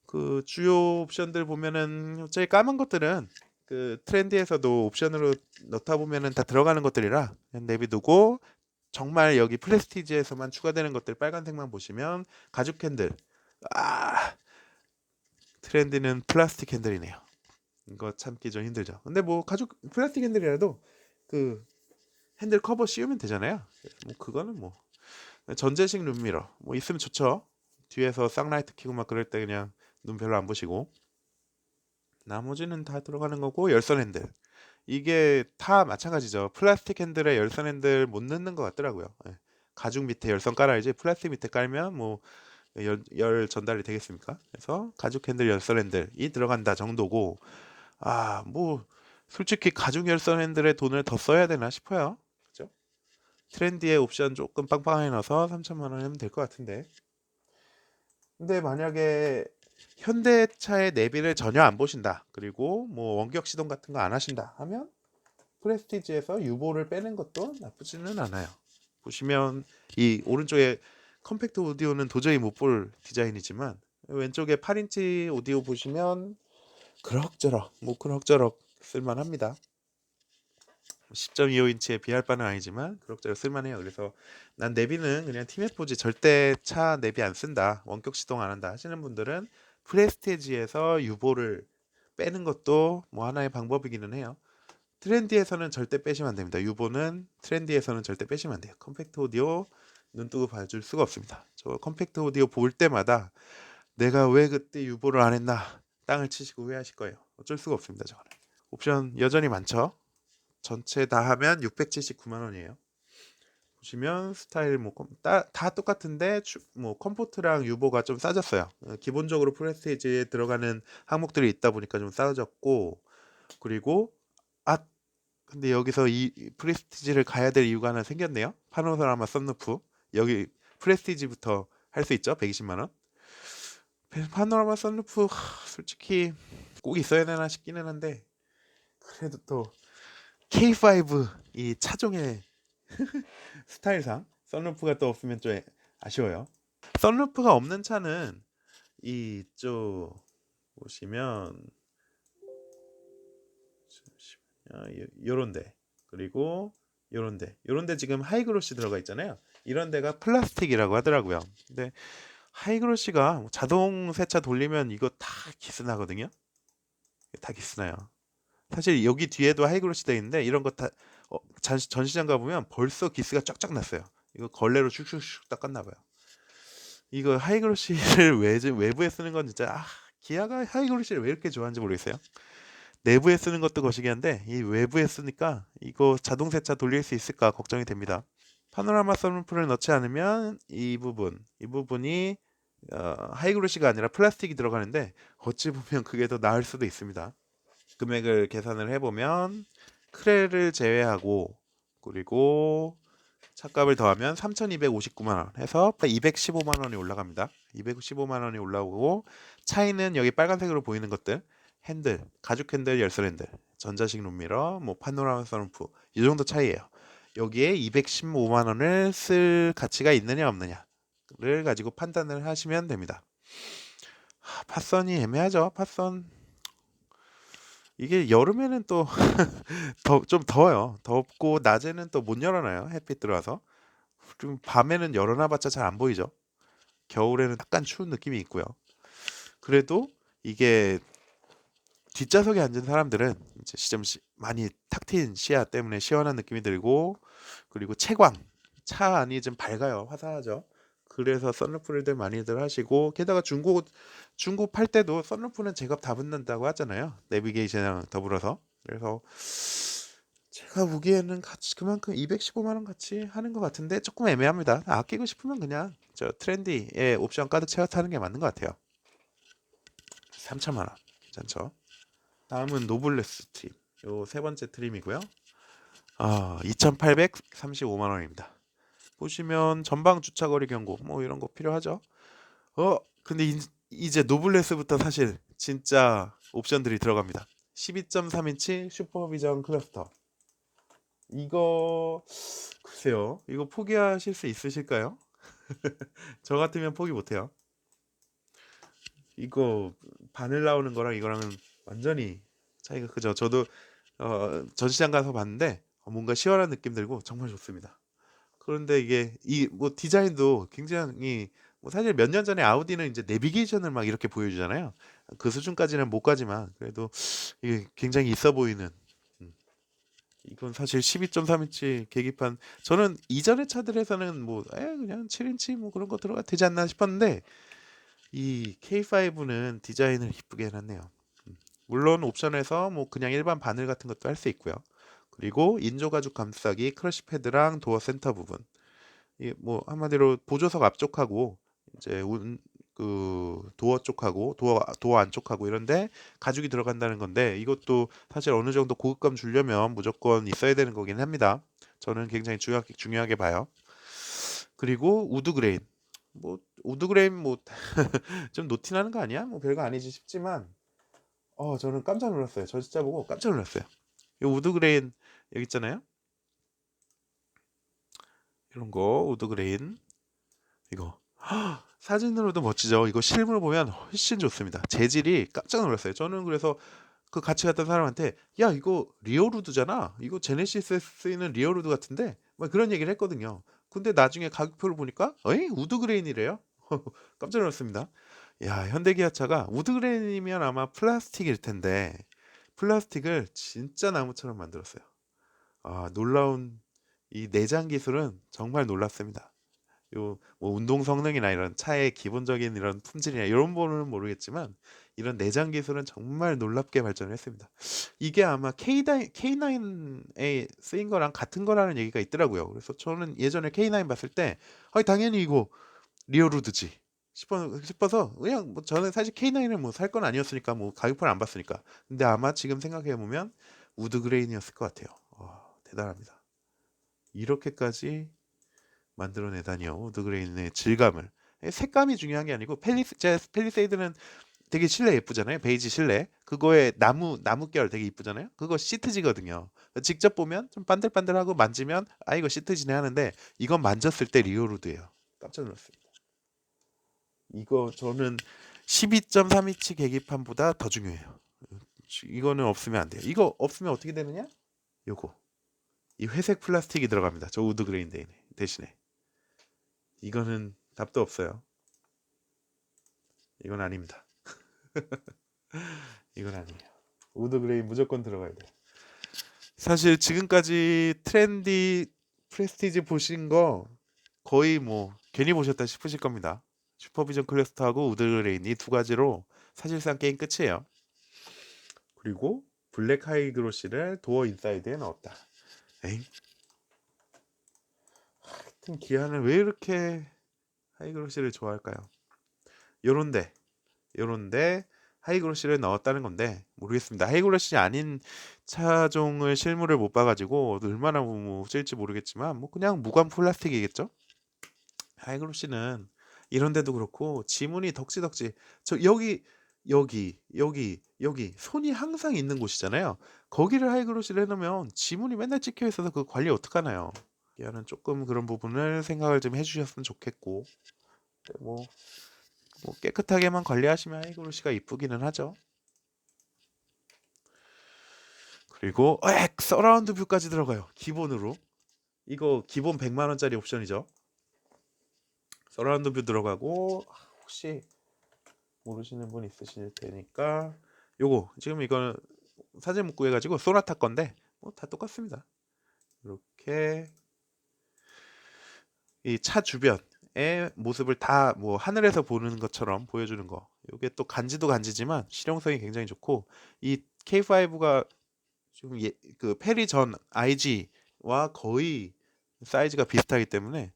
그 주요 옵션들 보면은 제일 까만 것들은 그 트렌디에서도 옵션으로 넣다 보면은 다 들어가는 것들이라 그냥 내비두고, 정말 여기 프레스티지에서만 추가되는 것들 빨간색만 보시면 가죽 핸들. 아, 트렌디는 플라스틱 핸들이네요. 이거 참기 좀 힘들죠. 근데 뭐 가죽 플라스틱 핸들이라도 그 핸들 커버 씌우면 되잖아요. 뭐 그거는 뭐 전자식 룸미러 뭐 있으면 좋죠. 뒤에서 쌍라이트 켜고 막 그럴 때 그냥 눈 별로 안 보시고, 나머지는 다 들어가는 거고. 열선 핸들 이게 다 마찬가지죠. 플라스틱 핸들에 열선 핸들 못 넣는 것 같더라고요. 예. 가죽 밑에 열선 깔아야지 플라스틱 밑에 깔면 뭐 열 전달이 되겠습니까? 그래서 가죽 핸들 열선 핸들이 들어간다 정도고, 뭐 솔직히 가죽 열선 핸들에 돈을 더 써야 되나 싶어요. 그죠? 트렌디의 옵션 조금 빵빵하게 넣어서 3천만 원 하면 될 것 같은데, 근데 만약에 현대차의 내비를 전혀 안 보신다, 그리고 뭐 원격 시동 같은 거 안 하신다 하면 프레스티지에서 유보를 빼는 것도 나쁘지는 않아요. 보시면 이 오른쪽에 컴팩트 오디오는 도저히 못 볼 디자인이지만 왼쪽에 8인치 오디오 보시면 그럭저럭 쓸만합니다. 10.25인치에 비할 바는 아니지만 그럭저럭 쓸만해요. 그래서 난 내비는 그냥 팀에포지 절대 차 내비 안 쓴다, 원격 시동 안 한다 하시는 분들은 프레스티지에서 유보를 빼는 것도 뭐 하나의 방법이기는 해요. 트렌디에서는 절대 빼시면 안 됩니다. 유보는 트렌디에서는 절대 빼시면 안 돼요. 컴팩트 오디오 눈 뜨고 봐줄 수가 없습니다. 저 컴팩트 오디오 볼 때마다 내가 왜 그때 유보를 안 했나 땅을 치시고 후회하실 거예요. 어쩔 수가 없습니다. 저거는. 옵션 여전히 많죠. 전체 다 하면 679만 원이에요. 보시면 스타일 다 똑같은데 뭐 컴포트랑 유보가 좀 싸졌어요. 기본적으로 프레스티지에 들어가는 항목들이 있다 보니까 좀 싸졌고, 그리고 아 근데 여기서 이 프레스티지를 가야 될 이유가 하나 생겼네요. 파노라마 썬루프. 여기 프레스티지부터 할 수 있죠. 120만 원. 파노라마 썬루프 솔직히 꼭 있어야 되나 싶기는 한데, 그래도 또 K5 이 차종의 스타일상 썬루프가 또 없으면 좀 아쉬워요. 썬루프가 없는 차는 이쪽 보시면 요런데, 그리고 요런데 지금 하이그로시 들어가 있잖아요. 이런 데가 플라스틱이라고 하더라고요. 근데 하이그로시가 자동 세차 돌리면 이거 다 기스나거든요. 다 기스나요. 사실 여기 뒤에도 하이그로시 돼 있는데 이런 거 다 전시장 가보면 벌써 기스가 쫙쫙 났어요. 이거 걸레로 슉슉슉 닦았나 봐요. 이거 하이그로시를 외부에 쓰는 건 진짜 기아가 하이그로시를 왜 이렇게 좋아하는지 모르겠어요. 내부에 쓰는 것도 거시기한데 이 외부에 쓰니까 이거 자동 세차 돌릴 수 있을까 걱정이 됩니다. 파노라마 선루프를 넣지 않으면 이 부분이 하이그로시가 아니라 플라스틱이 들어가는데 어찌 보면 그게 더 나을 수도 있습니다. 금액을 계산을 해보면 크레를 제외하고 그리고 차값을 더하면 3,259만 원 해서 215만 원이 올라갑니다. 215만 원이 올라오고 차이는 여기 빨간색으로 보이는 것들 핸들, 가죽 핸들, 열선 핸들, 전자식 룸미러, 뭐 파노라마 선루프 이 정도 차이예요. 여기에 215만 원을 쓸 가치가 있느냐 없느냐를 가지고 판단을 하시면 됩니다. 팟선이 애매하죠. 팟선 이게 여름에는 또 좀 더워요. 덥고 낮에는 또 못 열어놔요. 햇빛 들어와서. 좀 밤에는 열어놔봤자 잘 안 보이죠. 겨울에는 약간 추운 느낌이 있고요. 그래도 이게 뒷좌석에 앉은 사람들은 이제 많이 탁 트인 시야 때문에 시원한 느낌이 들고 그리고 차 안이 좀 밝아요. 화사하죠. 그래서 썬루프를 많이들 하시고 게다가 중고 팔 때도 썬루프는 제값 다 붙는다고 하잖아요. 내비게이션이랑 더불어서. 그래서 제가 보기에는 같이 그만큼 215만 원 같이 하는 것 같은데 조금 애매합니다. 아끼고 싶으면 그냥 저 트렌디에 옵션 가득 채워 타는 게 맞는 것 같아요. 3천만 원 괜찮죠? 다음은 노블레스 트림. 요 세 번째 트림이고요. 2,835만 원입니다. 보시면 전방 주차거리 경고 뭐 이런 거 필요하죠. 근데 이제 노블레스부터 사실 진짜 옵션들이 들어갑니다. 12.3인치 슈퍼비전 클러스터. 이거 글쎄요. 이거 포기하실 수 있으실까요? 저 같으면 포기 못해요. 이거 바늘 나오는 거랑 이거랑은 완전히 차이가 크죠. 저도 전시장 가서 봤는데 뭔가 시원한 느낌 들고 정말 좋습니다. 그런데 이게 이 뭐 디자인도 굉장히 뭐 사실 몇 년 전에 아우디는 이제 내비게이션을 막 이렇게 보여주잖아요. 그 수준까지는 못 가지만 그래도 이게 굉장히 있어 보이는 이건 사실 12.3인치 계기판 저는 이전의 차들에서는 뭐 그냥 7인치 뭐 그런 거 들어가 되지 않나 싶었는데 이 K5는 디자인을 이쁘게 해놨네요. 물론 옵션에서 뭐 그냥 일반 바늘 같은 것도 할 수 있고요. 그리고 인조 가죽 감싸기, 크러쉬 패드랑 도어 센터 부분. 이 뭐 한마디로 보조석 앞쪽하고 이제 그 도어 쪽하고 도어 안쪽하고 이런데 가죽이 들어간다는 건데 이것도 사실 어느 정도 고급감 주려면 무조건 있어야 되는 거긴 합니다. 저는 굉장히 중요하게 봐요. 그리고 우드 그레인. 뭐 우드 그레인 뭐 좀 노티나는 거 아니야? 뭐 별거 아니지 싶지만 저는 깜짝 놀랐어요. 저 진짜 보고 깜짝 놀랐어요. 이 우드 그레인 여기 있잖아요. 이런 거 우드 그레인 이거 사진으로도 멋지죠. 이거 실물 보면 훨씬 좋습니다. 재질이 깜짝 놀랐어요. 저는 그래서 그 같이 갔던 사람한테 야 이거 리어루드잖아. 이거 제네시스에 쓰이는 리어루드 같은데 막 그런 얘기를 했거든요. 근데 나중에 가격표를 보니까 에이 우드그레인이래요. 깜짝 놀랐습니다. 야 현대기아차가 우드그레인이면 아마 플라스틱일 텐데 플라스틱을 진짜 나무처럼 만들었어요. 놀라운 이 내장 기술은 정말 놀랍습니다. 요 뭐 운동 성능이나 이런 차의 기본적인 이런 품질이나 이런 거는 모르겠지만 이런 내장 기술은 정말 놀랍게 발전했습니다. 이게 아마 K9에 쓰인 거랑 같은 거라는 얘기가 있더라고요. 그래서 저는 예전에 K9 봤을 때 당연히 이거 리어루드지 싶어서 그냥 뭐 저는 사실 K9을 뭐 살 건 아니었으니까 뭐 가격표를 안 봤으니까 근데 아마 지금 생각해 보면 우드 그레인이었을 것 같아요. 대단합니다. 이렇게까지 만들어내다니요. 우드그레인의 질감을. 색감이 중요한 게 아니고 펠리세이드는 되게 실내 예쁘잖아요. 베이지 실내. 그거에 나무결 되게 이쁘잖아요. 그거 시트지거든요. 직접 보면 좀 반들반들하고 만지면 이거 시트지네 하는데 이건 만졌을 때 리오루드예요. 깜짝 놀랐습니다. 이거 저는 12.3인치 계기판보다 더 중요해요. 이거는 없으면 안 돼요. 이거 없으면 어떻게 되느냐? 요거. 이 회색 플라스틱이 들어갑니다. 저 우드그레인 대신에. 이거는 답도 없어요. 이건 아닙니다. 이건 아니에요. 우드 그레인 무조건 들어가야 돼. 사실 지금까지 트렌디 프레스티지 보신 거 거의 뭐 괜히 보셨다 싶으실 겁니다. 슈퍼비전 클래스터하고 우드 그레인 이 두 가지로 사실상 게임 끝이에요. 그리고 블랙 하이그로시를 도어 인사이드에 넣었다. 에잉? 하여튼 기아는 왜 이렇게 하이그로시를 좋아할까요? 요런데 하이그로시를 넣었다는 건데 모르겠습니다. 하이그로시 아닌 차종을 실물을 못 봐가지고 얼마나 뭐 쓸지 모르겠지만 뭐 그냥 무광 플라스틱이겠죠? 하이그로시는 이런데도 그렇고 지문이 덕지덕지 저 여기 손이 항상 있는 곳이잖아요. 거기를 하이그로시를 해놓으면 지문이 맨날 찍혀 있어서 그 관리 어떡하나요? 기아는 조금 그런 부분을 생각을 좀 해주셨으면 좋겠고 뭐 뭐 깨끗하게만 관리하시면 하이그로시가 이쁘기는 하죠. 그리고 서라운드 뷰까지 들어가요. 기본으로. 이거 기본 100만 원짜리 옵션이죠. 서라운드 뷰 들어가고 혹시 모르시는 분 있으실 테니까 요거 지금 이거는 사진 못 구해가지고 소나타 건데 뭐 다 똑같습니다. 이렇게 이 차 주변의 모습을 다 뭐 하늘에서 보는 것처럼 보여주는 거. 이게 또 간지도 간지지만 실용성이 굉장히 좋고 이 K5가 지금 그 페리 전 IG와 거의 사이즈가 비슷하기 때문에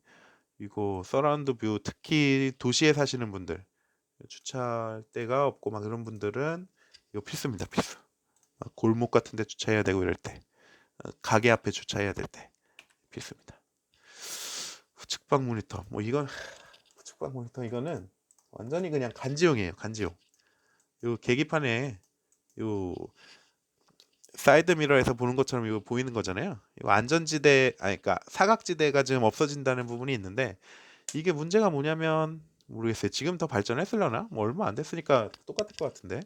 이거 서라운드 뷰 특히 도시에 사시는 분들 주차할 데가 없고 막 그런 분들은 이거 필수입니다. 필수. 골목 같은 데 주차해야 되고 이럴 때 가게 앞에 주차해야 될 때 필수입니다. 후측방 모니터 뭐 이건 후측방 모니터 이거는 완전히 그냥 간지용이에요. 간지용. 요 계기판에 요 사이드 미러에서 보는 것처럼 이거 보이는 거잖아요. 이거 안전지대, 그러니까 사각지대가 지금 없어진다는 부분이 있는데 이게 문제가 뭐냐면 모르겠어요. 지금 더 발전했으려나? 뭐 얼마 안 됐으니까 똑같을 것 같은데.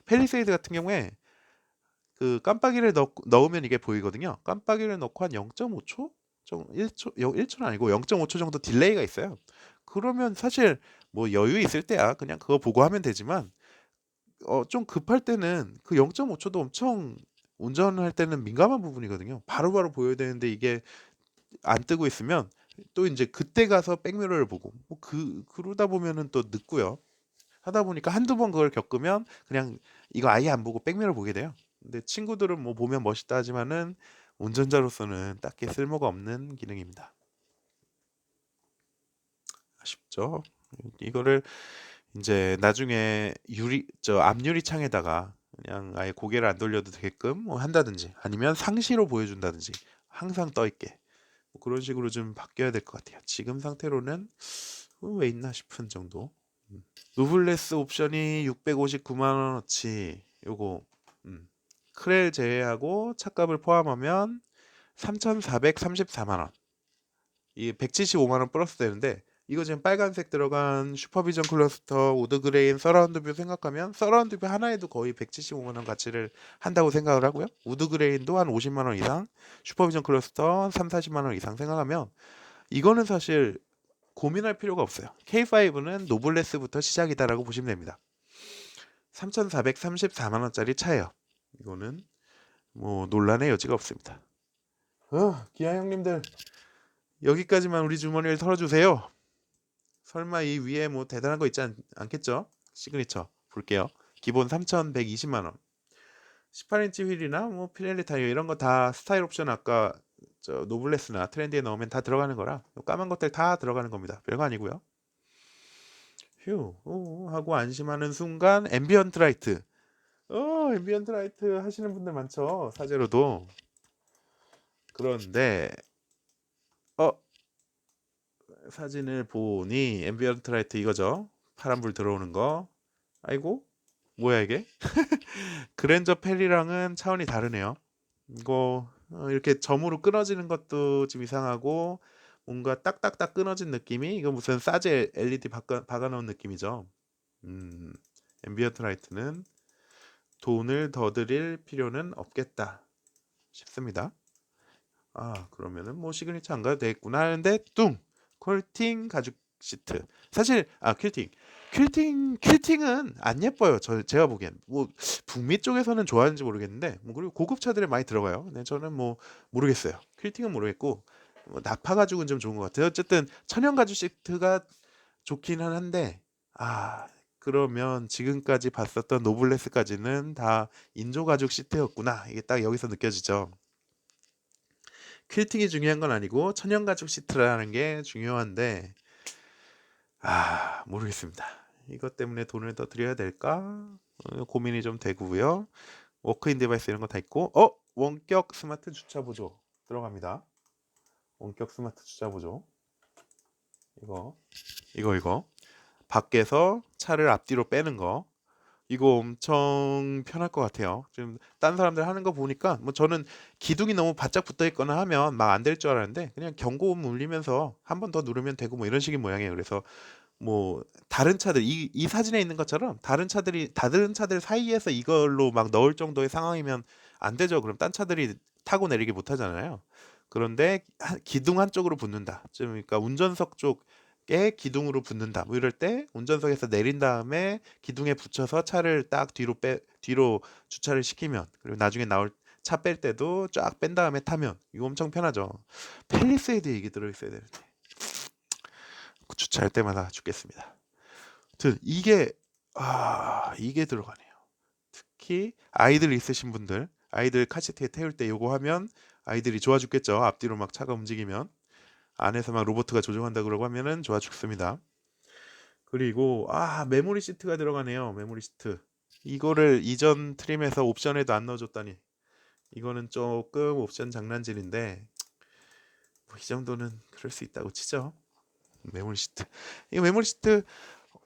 펠리세이드 같은 경우에 그 깜빡이를 넣으면 이게 보이거든요. 깜빡이를 넣고 한 0.5초? 1초, 1초는 아니고 0.5초 정도 딜레이가 있어요. 그러면 사실 뭐 여유 있을 때야 그냥 그거 보고 하면 되지만 좀 급할 때는 그 0.5초도 엄청 운전할 때는 민감한 부분이거든요. 바로바로 보여야 되는데 이게 안 뜨고 있으면 또 이제 그때 가서 백미러를 보고 뭐 그러다 보면은 또 늦고요. 하다 보니까 한두 번 그걸 겪으면 그냥 이거 아예 안 보고 백미러 보게 돼요. 근데 친구들은 뭐 보면 멋있다 하지만은 운전자로서는 딱히 쓸모가 없는 기능입니다. 아쉽죠? 이거를 이제 나중에 앞유리 창에다가 그냥 아예 고개를 안 돌려도 되게끔 뭐 한다든지 아니면 상시로 보여준다든지 항상 떠 있게 뭐 그런 식으로 좀 바뀌어야 될 것 같아요. 지금 상태로는 왜 있나 싶은 정도. 루블레스 옵션이 659만 원어치. 요거 크렐 제외하고 차값을 포함하면 3,434만 원. 이게 175만 원 플러스 되는데 이거 지금 빨간색 들어간 슈퍼비전 클러스터 우드그레인 서라운드 뷰 생각하면 서라운드 뷰 하나에도 거의 175만 원 가치를 한다고 생각을 하고요. 우드그레인도 한 50만 원 이상, 슈퍼비전 클러스터 3, 40만 원 이상 생각하면 이거는 사실 고민할 필요가 없어요. K5는 노블레스부터 시작이다라고 보시면 됩니다. 3,434만 원짜리 차예요. 이거는 뭐 논란의 여지가 없습니다. 기아 형님들 여기까지만 우리 주머니를 털어주세요. 설마 이 위에 뭐 대단한 거 있지 않겠죠? 시그니처 볼게요. 기본 3,120만 원. 18인치 휠이나 뭐 피렐리 타이어 이런 거 다 스타일 옵션 아까 저 노블레스나 트렌디에 넣으면 다 들어가는 거라 까만 것들 다 들어가는 겁니다. 별거 아니고요. 휴 하고 안심하는 순간 앰비언트 라이트. 앰비언트 라이트 하시는 분들 많죠. 사제로도. 그런데 어 사진을 보니 앰비언트 라이트 이거죠. 파란불 들어오는 거. 아이고 뭐야 이게? 그랜저 페리랑은 차원이 다르네요. 이거 이렇게 점으로 끊어지는 것도 좀 이상하고 뭔가 딱딱딱 끊어진 느낌이 이거 무슨 사제 LED 박아놓은 느낌이죠. 앰비언트 라이트는 돈을 더 드릴 필요는 없겠다 싶습니다. 그러면은 뭐 시그니처 안 가도 되겠구나 하는데 뚱 퀄팅 가죽 시트 사실 퀄팅 퀼팅은 안 예뻐요. 제가 보기엔 뭐 북미 쪽에서는 좋아하는지 모르겠는데 뭐 그리고 고급 차들에 많이 들어가요. 근데 저는 뭐 모르겠어요. 퀼팅은 모르겠고 뭐 나파 가죽은 좀 좋은 것 같아요. 어쨌든 천연 가죽 시트가 좋기는 한데 아 그러면 지금까지 봤었던 노블레스까지는 다 인조 가죽 시트였구나. 이게 딱 여기서 느껴지죠. 퀼팅이 중요한 건 아니고 천연 가죽 시트라는 게 중요한데 모르겠습니다. 이것 때문에 돈을 더 드려야 될까? 고민이 좀 되고요. 워크인 디바이스 이런 거 다 있고, 원격 스마트 주차 보조 들어갑니다. 원격 스마트 주차 보조. 이거, 이거. 밖에서 차를 앞뒤로 빼는 거. 이거 엄청 편할 것 같아요. 지금 딴 사람들 하는 거 보니까 뭐 저는 기둥이 너무 바짝 붙어 있거나 하면 막 안 될 줄 알았는데 그냥 경고음 울리면서 한 번 더 누르면 되고 뭐 이런 식의 모양이에요. 그래서 뭐 다른 차들 이 사진에 있는 것처럼 다른 차들 사이에서 이걸로 막 넣을 정도의 상황이면 안 되죠. 그럼 딴 차들이 타고 내리기 못 하잖아요. 그런데 기둥 한쪽으로 붙는다. 좀 그러니까 운전석 쪽에 기둥으로 붙는다. 뭐 이럴 때 운전석에서 내린 다음에 기둥에 붙여서 차를 딱 뒤로 주차를 시키면 그리고 나중에 나올 차 뺄 때도 쫙 뺀 다음에 타면 이거 엄청 편하죠. 펠리세이드 얘기 들어있어야 되는데 주차할 때마다 죽겠습니다. 이게 들어가네요. 특히 아이들 있으신 분들, 아이들 카시트에 태울 때 요거 하면 아이들이 좋아 죽겠죠. 앞뒤로 막 차가 움직이면 안에서 막 로봇가 조종한다 그러고 하면은 좋아 죽습니다. 그리고 메모리 시트가 들어가네요. 메모리 시트. 이거를 이전 트림에서 옵션에도 안 넣어줬다니. 이거는 조금 옵션 장난질인데 뭐이 정도는 그럴 수 있다고 치죠. 메모리 시트. 이 메모리 시트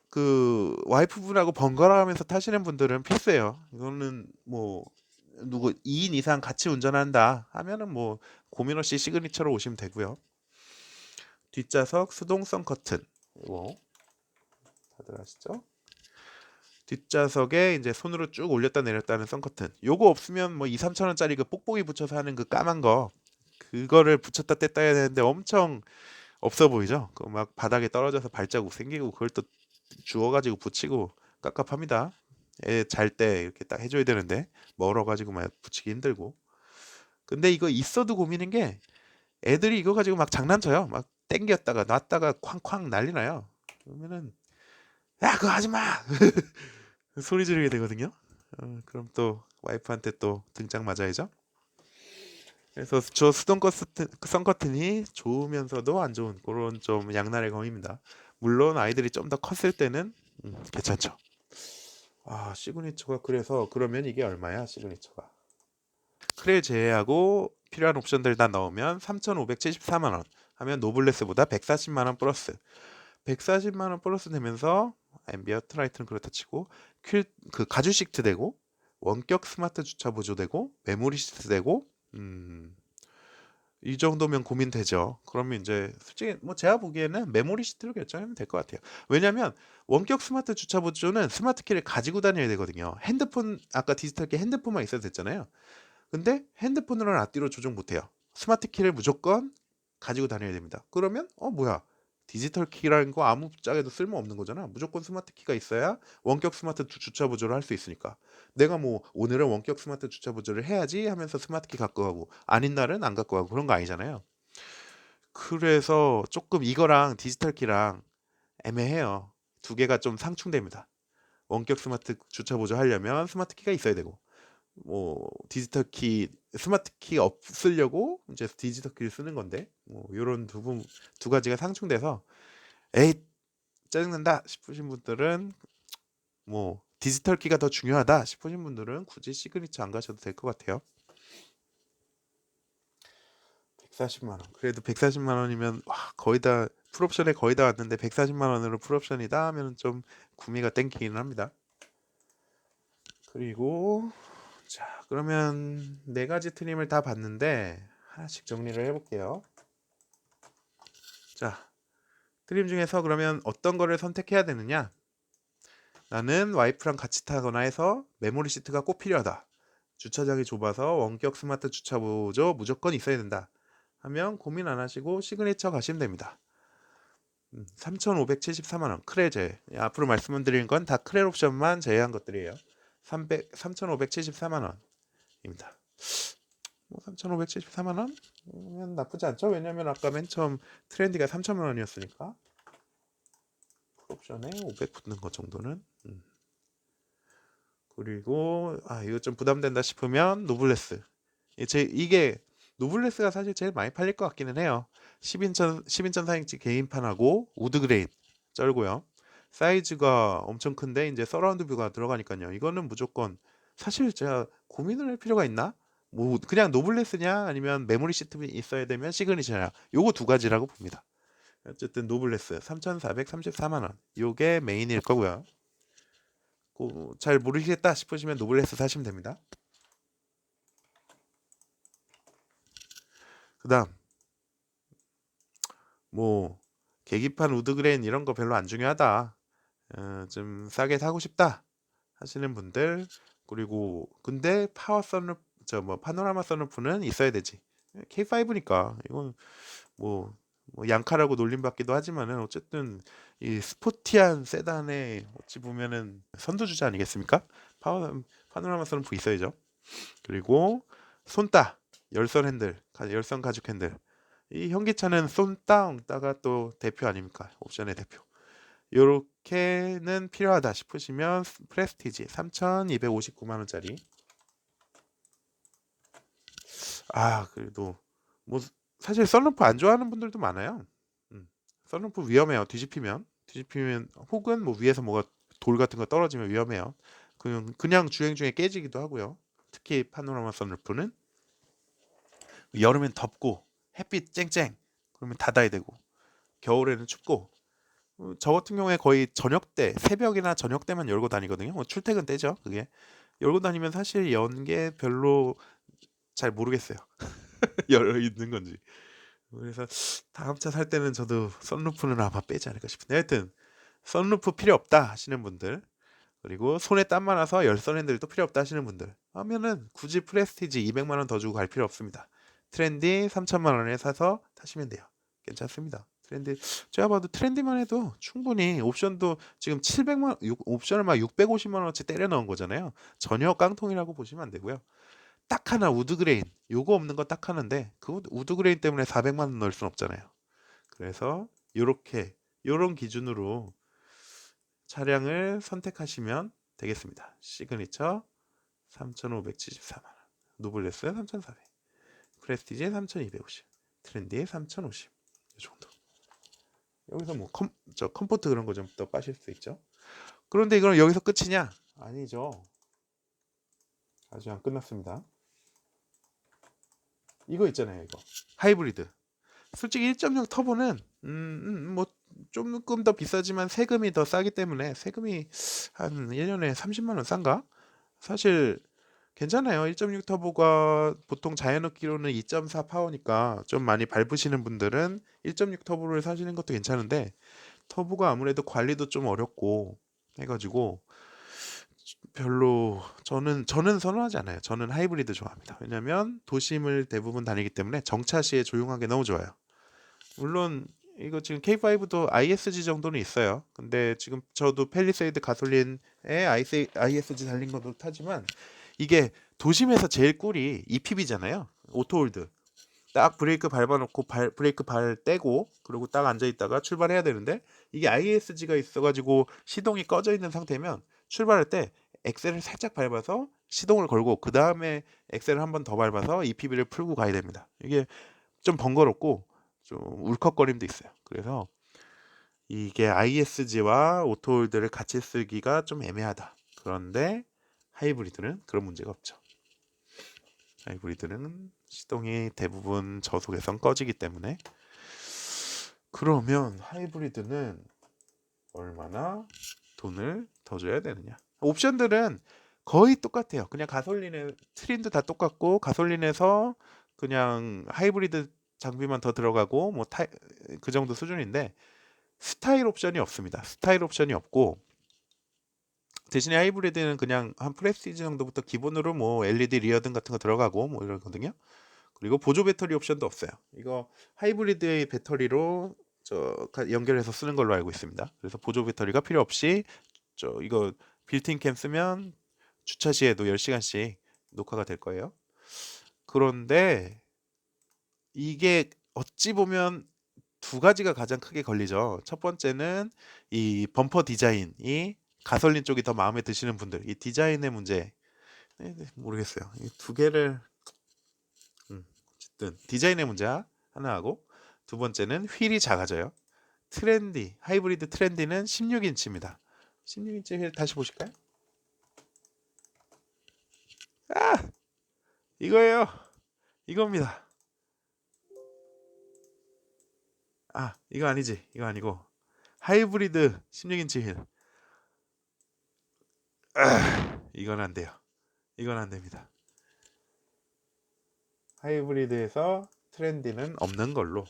그 와이프분하고 번갈아 가면서 타시는 분들은 필수예요. 이거는 뭐 누구 2인 이상 같이 운전한다 하면은 뭐 고민 없이 시그니처로 오시면 되고요. 뒷좌석 수동성 커튼. 이거 다들 아시죠? 뒷좌석에 이제 손으로 쭉 올렸다 내렸다 하는 선 커튼. 요거 없으면 뭐 2, 3천 원짜리 그 뽁뽁이 붙여서 하는 그 까만 거 그거를 붙였다 뗐다 해야 되는데 엄청 없어 보이죠? 그 막 바닥에 떨어져서 발자국 생기고 그걸 또 주워가지고 붙이고 깝깝합니다. 애 잘 때 이렇게 딱 해줘야 되는데 멀어가지고 막 붙이기 힘들고. 근데 이거 있어도 고민인 게 애들이 이거 가지고 막 장난쳐요. 막 땡겼다가 놨다가 쾅쾅 난리 나요. 그러면은 야 그거 하지 마 소리 지르게 되거든요. 그럼 또 와이프한테 또 등짝 맞아야죠. 그래서 저 선커튼이 좋으면서도 안 좋은 그런 좀 양날의 검입니다. 물론 아이들이 좀 더 컸을 때는 괜찮죠. 시그니처가 그래서 그러면 이게 얼마야 시그니처가? 크레 제외하고 필요한 옵션들 다 넣으면 3,574만 원 하면 노블레스보다 140만 원 플러스 140만 원 플러스 되면서 앰비어트 라이트는 그렇다 치고 그 가죽 시트 되고 원격 스마트 주차 보조 되고 메모리 시트 되고 이 정도면 고민되죠. 그러면 이제 솔직히 뭐 제가 보기에는 메모리 시트로 결정하면 될 것 같아요. 왜냐면 원격 스마트 주차 보조는 스마트 키를 가지고 다녀야 되거든요. 핸드폰 아까 디지털 키 핸드폰만 있어도 됐잖아요. 근데 핸드폰으로는 앞뒤로 조정 못해요. 스마트 키를 무조건 가지고 다녀야 됩니다. 그러면 뭐야 디지털 키라는 거 아무 짝에도 쓸모 없는 거잖아. 무조건 스마트 키가 있어야 원격 스마트 주차 보조를 할 수 있으니까. 내가 뭐 오늘은 원격 스마트 주차 보조를 해야지 하면서 스마트 키 갖고 가고 아닌 날은 안 갖고 가고 그런 거 아니잖아요. 그래서 조금 이거랑 디지털 키랑 애매해요. 두 개가 좀 상충됩니다. 원격 스마트 주차 보조 하려면 스마트 키가 있어야 되고 뭐 디지털 키 스마트 키 없으려고 이제 디지털 키를 쓰는 건데 뭐 이런 두 가지가 상충돼서 에이 짜증난다 싶으신 분들은 뭐 디지털 키가 더 중요하다 싶으신 분들은 굳이 시그니처 안 가셔도 될 것 같아요. 140만 원. 그래도 140만 원이면 거의 다 풀옵션에 거의 다 왔는데 140만 원으로 풀옵션이다 하면 좀 구미가 땡기긴 합니다. 그리고 자 그러면 네 가지 트림을 다 봤는데 하나씩 정리를 해볼게요. 자 트림 중에서 그러면 어떤 거를 선택해야 되느냐? 나는 와이프랑 같이 타거나 해서 메모리 시트가 꼭 필요하다. 주차장이 좁아서 원격 스마트 주차 보조 무조건 있어야 된다. 하면 고민 안 하시고 시그니처 가시면 됩니다. 3,574만 원. 크레 제외. 앞으로 말씀드린 건 다 크레 옵션만 제외한 것들이에요. 3,574만 원입니다. 뭐 3,574만 원? 나쁘지 않죠? 왜냐면 아까 맨 처음 트렌디가 3천만 원이었으니까 옵션에 500 붙는 것 정도는. 그리고 이거 좀 부담된다 싶으면 노블레스. 이게 노블레스가 사실 제일 많이 팔릴 것 같기는 해요. 10인천 4인치 개인판하고 우드그레인 쩔고요. 사이즈가 엄청 큰데 이제 서라운드 뷰가 들어가니까요. 이거는 무조건 사실 제가 고민을 할 필요가 있나? 뭐 그냥 노블레스냐 아니면 메모리 시트 있어야 되면 시그니처냐. 요거 두 가지라고 봅니다. 어쨌든 노블레스 3,434만 원. 요게 메인일 거고요. 잘 모르시겠다 싶으시면 노블레스 사시면 됩니다. 그 다음 뭐 계기판 우드그레인 이런 거 별로 안 중요하다, 좀 싸게 사고 싶다 하시는 분들, 그리고 근데 파워 선루프 뭐 파노라마 선루프는 있어야 되지. K5니까 이건 뭐 양카라고 놀림받기도 하지만은 어쨌든 이 스포티한 세단의 어찌 보면은 선두주자 아니겠습니까? 파노라마 선루프 있어야죠. 그리고 손따 열선 핸들, 열선 가죽 핸들. 이 현기차는 손따 엉따가 또 대표 아닙니까? 옵션의 대표. 요렇게는 필요하다 싶으시면 프레스티지 3,259만 원짜리. 그래도 뭐 사실 썬루프 안 좋아하는 분들도 많아요. 썬루프 위험해요. 뒤집히면 혹은 뭐 위에서 뭐가 돌 같은 거 떨어지면 위험해요. 그냥 주행 중에 깨지기도 하고요. 특히 파노라마 썬루프는 여름엔 덥고 햇빛 쨍쨍 그러면 닫아야 되고, 겨울에는 춥고, 저 같은 경우에 거의 저녁 때, 새벽이나 저녁 때만 열고 다니거든요. 뭐 출퇴근 때죠, 그게. 열고 다니면 사실 연 게 별로 잘 모르겠어요. 열어 있는 건지. 그래서 다음 차 살 때는 저도 썬루프는 아마 빼지 않을까 싶은데, 하여튼 썬루프 필요 없다 하시는 분들, 그리고 손에 땀 많아서 열선 핸들도 필요 없다 하시는 분들 하면은 굳이 프레스티지 200만 원 더 주고 갈 필요 없습니다. 트렌디 3천만 원에 사서 타시면 돼요. 괜찮습니다. 트렌디 제가 봐도 트렌디만 해도 충분히, 옵션도 지금 옵션을 막 650만 원어치 때려 넣은 거잖아요. 전혀 깡통이라고 보시면 안 되고요. 딱 하나 우드그레인 요거 없는 거 딱 하는데, 그 우드그레인 때문에 400만 원 넣을 순 없잖아요. 그래서 요런 기준으로 차량을 선택하시면 되겠습니다. 시그니처 3,574만 원, 노블레스 3,400, 프레스티지 3,250, 트렌디 3,050. 이 정도. 여기서 뭐 컴포트 그런 거 좀 더 빠실 수 있죠. 그런데 이건 여기서 끝이냐? 아니죠. 아직 안 끝났습니다. 이거 있잖아요, 이거. 하이브리드. 솔직히 1.0 터보는 뭐 조금 더 비싸지만 세금이 더 싸기 때문에, 세금이 한 1년에 30만 원 싼가? 사실 괜찮아요. 1.6 터보가 보통 자연흡기로는 2.4 파워니까 좀 많이 밟으시는 분들은 1.6 터보를 사시는 것도 괜찮은데, 터보가 아무래도 관리도 좀 어렵고 해가지고 별로 저는 선호하지 않아요. 저는 하이브리드 좋아합니다. 왜냐면 도심을 대부분 다니기 때문에 정차 시에 조용하게 너무 좋아요. 물론 이거 지금 K5도 ISG 정도는 있어요. 근데 지금 저도 펠리세이드 가솔린에 ISG 달린 것도 타지만, 이게 도심에서 제일 꿀이 EPB잖아요. 오토홀드. 딱 브레이크 밟아놓고 브레이크 발 떼고 그리고 딱 앉아있다가 출발해야 되는데, 이게 ISG가 있어가지고 시동이 꺼져 있는 상태면 출발할 때 엑셀을 살짝 밟아서 시동을 걸고 그 다음에 엑셀을 한 번 더 밟아서 EPB를 풀고 가야 됩니다. 이게 좀 번거롭고 좀 울컥거림도 있어요. 그래서 이게 ISG와 오토홀드를 같이 쓰기가 좀 애매하다. 그런데 하이브리드는 그런 문제가 없죠. 하이브리드는 시동이 대부분 저속에선 꺼지기 때문에. 그러면 하이브리드는 얼마나 돈을 더 줘야 되느냐? 옵션들은 거의 똑같아요. 그냥 가솔린의 트림도 다 똑같고, 가솔린에서 그냥 하이브리드 장비만 더 들어가고 뭐 그 정도 수준인데, 스타일 옵션이 없습니다. 스타일 옵션이 없고, 대신에 하이브리드는 그냥 한 프레스티지 정도부터 기본으로 뭐 LED 리어등 같은 거 들어가고 뭐 이러거든요. 그리고 보조 배터리 옵션도 없어요. 이거 하이브리드의 배터리로 연결해서 쓰는 걸로 알고 있습니다. 그래서 보조 배터리가 필요 없이 이거 빌트인 캠 쓰면 주차 시에도 10시간씩 녹화가 될 거예요. 그런데 이게 어찌 보면 두 가지가 가장 크게 걸리죠. 첫 번째는 이 범퍼 디자인이 가솔린 쪽이 더 마음에 드시는 분들, 이 디자인의 문제. 모르겠어요. 이 두 개를 어쨌든 디자인의 문제 하나 하고, 두 번째는 휠이 작아져요. 하이브리드 트렌디는 16인치입니다. 16인치 휠 다시 보실까요? 아, 이거예요. 이겁니다. 이거 아니지. 이거 아니고 하이브리드 16인치 휠. 이건 안 돼요. 이건 안 됩니다. 하이브리드에서 트렌디는 없는 걸로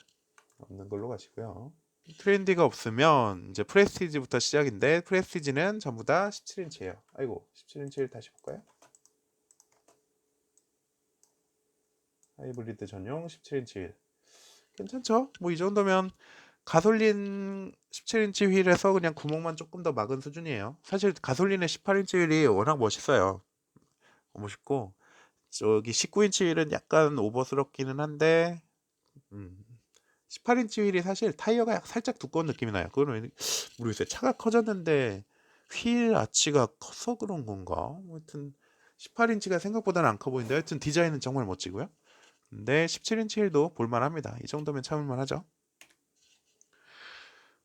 가시고요. 트렌디가 없으면 이제 프레스티지부터 시작인데, 프레스티지는 전부 다 17인치예요. 아이고, 17인치를 다시 볼까요? 하이브리드 전용 17인치 휠. 괜찮죠? 뭐 이 정도면 가솔린 17인치 휠에서 그냥 구멍만 조금 더 막은 수준이에요. 사실 가솔린의 18인치 휠이 워낙 멋있어요. 멋있고, 저기 19인치 휠은 약간 오버스럽기는 한데 18인치 휠이 사실 타이어가 살짝 두꺼운 느낌이 나요. 그거는 모르겠어요. 차가 커졌는데 휠 아치가 커서 그런 건가? 하여튼 18인치가 생각보다는 안 커 보이는데, 하여튼 디자인은 정말 멋지고요. 근데 17인치 휠도 볼만합니다. 이 정도면 참을만 하죠.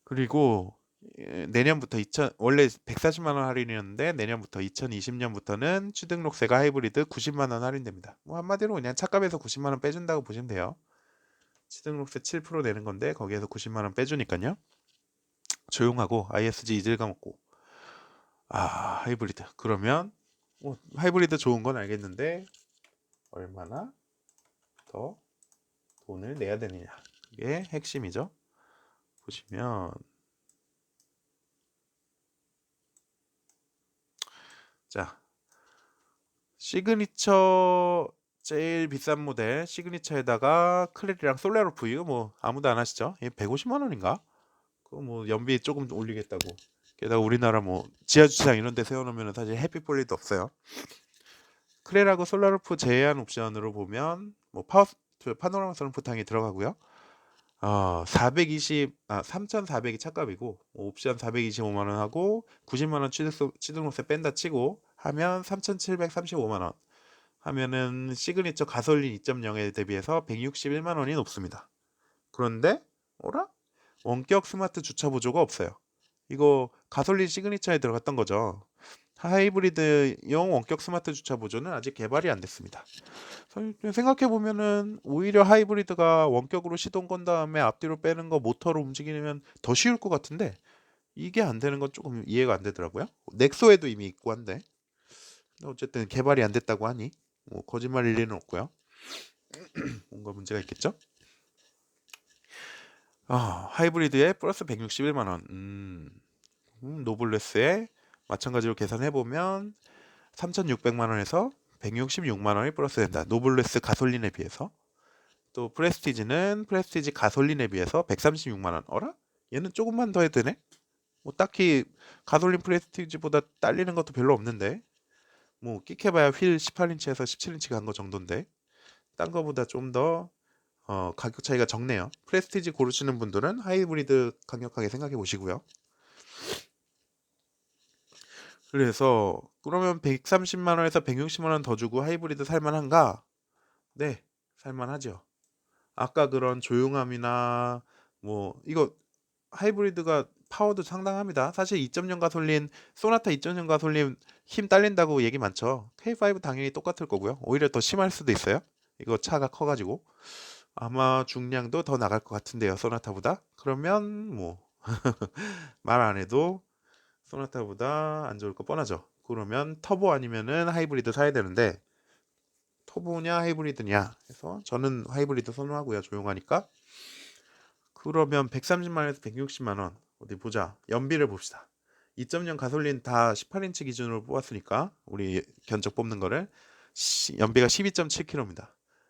그리고 내년부터 원래 140만 원 할인이었는데, 내년부터 2020년부터는 취등록세가 하이브리드 90만 원 할인됩니다. 뭐 한마디로 그냥 차값에서 90만 원 빼준다고 보시면 돼요. 취등록세 7% 내는 건데 거기에서 90만 원 빼주니까요. 조용하고 ISG 이질감 없고. 하이브리드. 그러면 하이브리드 좋은 건 알겠는데 얼마나 더 돈을 내야 되느냐, 그게 핵심이죠. 보시면 자, 시그니처 제일 비싼 모델 시그니처에다가 클레리랑 솔라루프, 이거 뭐 아무도 안 하시죠? 150만 원인가? 그거 뭐 연비 조금 올리겠다고. 게다가 우리나라 뭐 지하주차장 이런 데 세워놓으면 사실 햇빛 볼 일도 없어요. 클레라고 솔라루프 제한 옵션으로 보면 뭐 파노라마 선루프 탕이 들어가고요. 3,400이 차값이고, 옵션 425만 원 하고 90만 원 취등록세 뺀다 치고 하면 3,735만 원 하면은 시그니처 가솔린 2.0에 대비해서 161만 원이 높습니다. 그런데 어라? 원격 스마트 주차 보조가 없어요. 이거 가솔린 시그니처에 들어갔던 거죠. 하이브리드용 원격 스마트 주차 보조는 아직 개발이 안 됐습니다. 생각해 보면은 오히려 하이브리드가 원격으로 시동 건 다음에 앞뒤로 빼는 거 모터로 움직이면 더 쉬울 것 같은데, 이게 안 되는 건 조금 이해가 안 되더라고요. 넥소에도 이미 있고 한데, 어쨌든 개발이 안 됐다고 하니 뭐 거짓말일 리는 없고요. 뭔가 문제가 있겠죠? 하이브리드에 플러스 161만 원. 노블레스에 마찬가지로 계산해 보면 3,600만 원에서 166만 원이 플러스 된다. 노블레스 가솔린에 비해서. 또 프레스티지 가솔린에 비해서 136만 원. 어라? 얘는 조금만 더 해도 되네? 뭐 딱히 가솔린 프레스티지보다 딸리는 것도 별로 없는데, 뭐 끽해봐야 휠 18인치에서 17인치 간 거 정도인데, 딴 거보다 좀 더 가격 차이가 적네요. 프레스티지 고르시는 분들은 하이브리드 강력하게 생각해 보시고요. 그래서 그러면 130만 원에서 160만 원 더 주고 하이브리드 살만한가? 네, 살만하죠. 아까 그런 조용함이나 뭐 이거 하이브리드가 파워도 상당합니다. 사실 2.0 가솔린, 소나타 2.0 가솔린 힘 딸린다고 얘기 많죠. K5 당연히 똑같을 거고요. 오히려 더 심할 수도 있어요. 이거 차가 커가지고 아마 중량도 더 나갈 것 같은데요, 소나타보다. 그러면 뭐 말 안 해도 소나타보다 안 좋을 거 뻔하죠. 그러면 터보 아니면은 하이브리드 사야 되는데, 터보냐 하이브리드냐 해서 저는 하이브리드 선호하고요, 조용하니까. 그러면 130만 원에서 160만 원, 어디 보자. 연비를 봅시다. 2.0 가솔린 다 18인치 기준으로 뽑았으니까 우리 견적 뽑는 거를 연비가 12.7km입니다.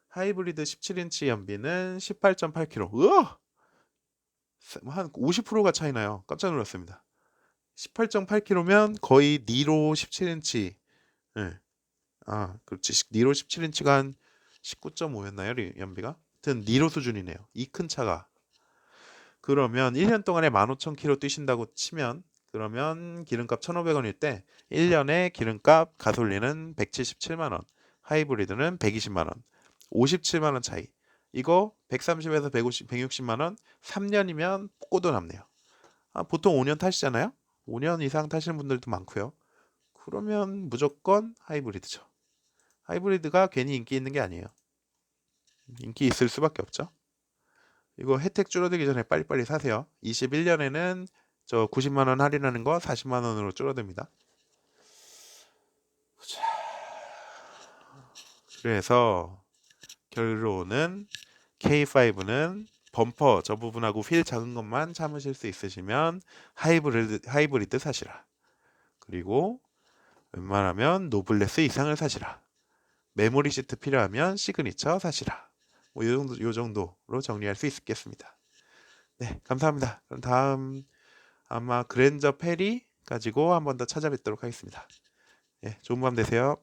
하이브리드 17인치 연비는 18.8km. 우와! 한 50%가 차이 나요. 깜짝 놀랐습니다. 18.8kg면 거의 니로 17인치. 예. 아, 그렇지. 니로 17인치가 한 19.5였나요? 연비가? 하여튼 니로 수준이네요. 이 큰 차가. 그러면 1년 동안에 15,000km 뛰신다고 치면 그러면 기름값 1,500원일 때 1년에 기름값 가솔린은 177만 원, 하이브리드는 120만 원, 57만 원 차이. 이거 130에서 150, 160만 원 3년이면 꼬도 남네요. 아, 보통 5년 타시잖아요. 5년 이상 타시는 분들도 많고요. 그러면 무조건 하이브리드죠. 하이브리드가 괜히 인기 있는 게 아니에요. 인기 있을 수밖에 없죠. 이거 혜택 줄어들기 전에 빨리빨리 사세요. 21년에는 저 90만 원 할인하는 거 40만 원으로 줄어듭니다. 그래서 결론은 K5는 범퍼 저 부분하고 휠 작은 것만 참으실 수 있으시면 하이브리드 사시라. 그리고 웬만하면 노블레스 이상을 사시라. 메모리 시트 필요하면 시그니처 사시라. 뭐 요 정도로 정리할 수 있겠습니다. 네, 감사합니다. 그럼 다음 아마 그랜저 페리 가지고 한 번 더 찾아뵙도록 하겠습니다. 예, 좋은 밤 되세요.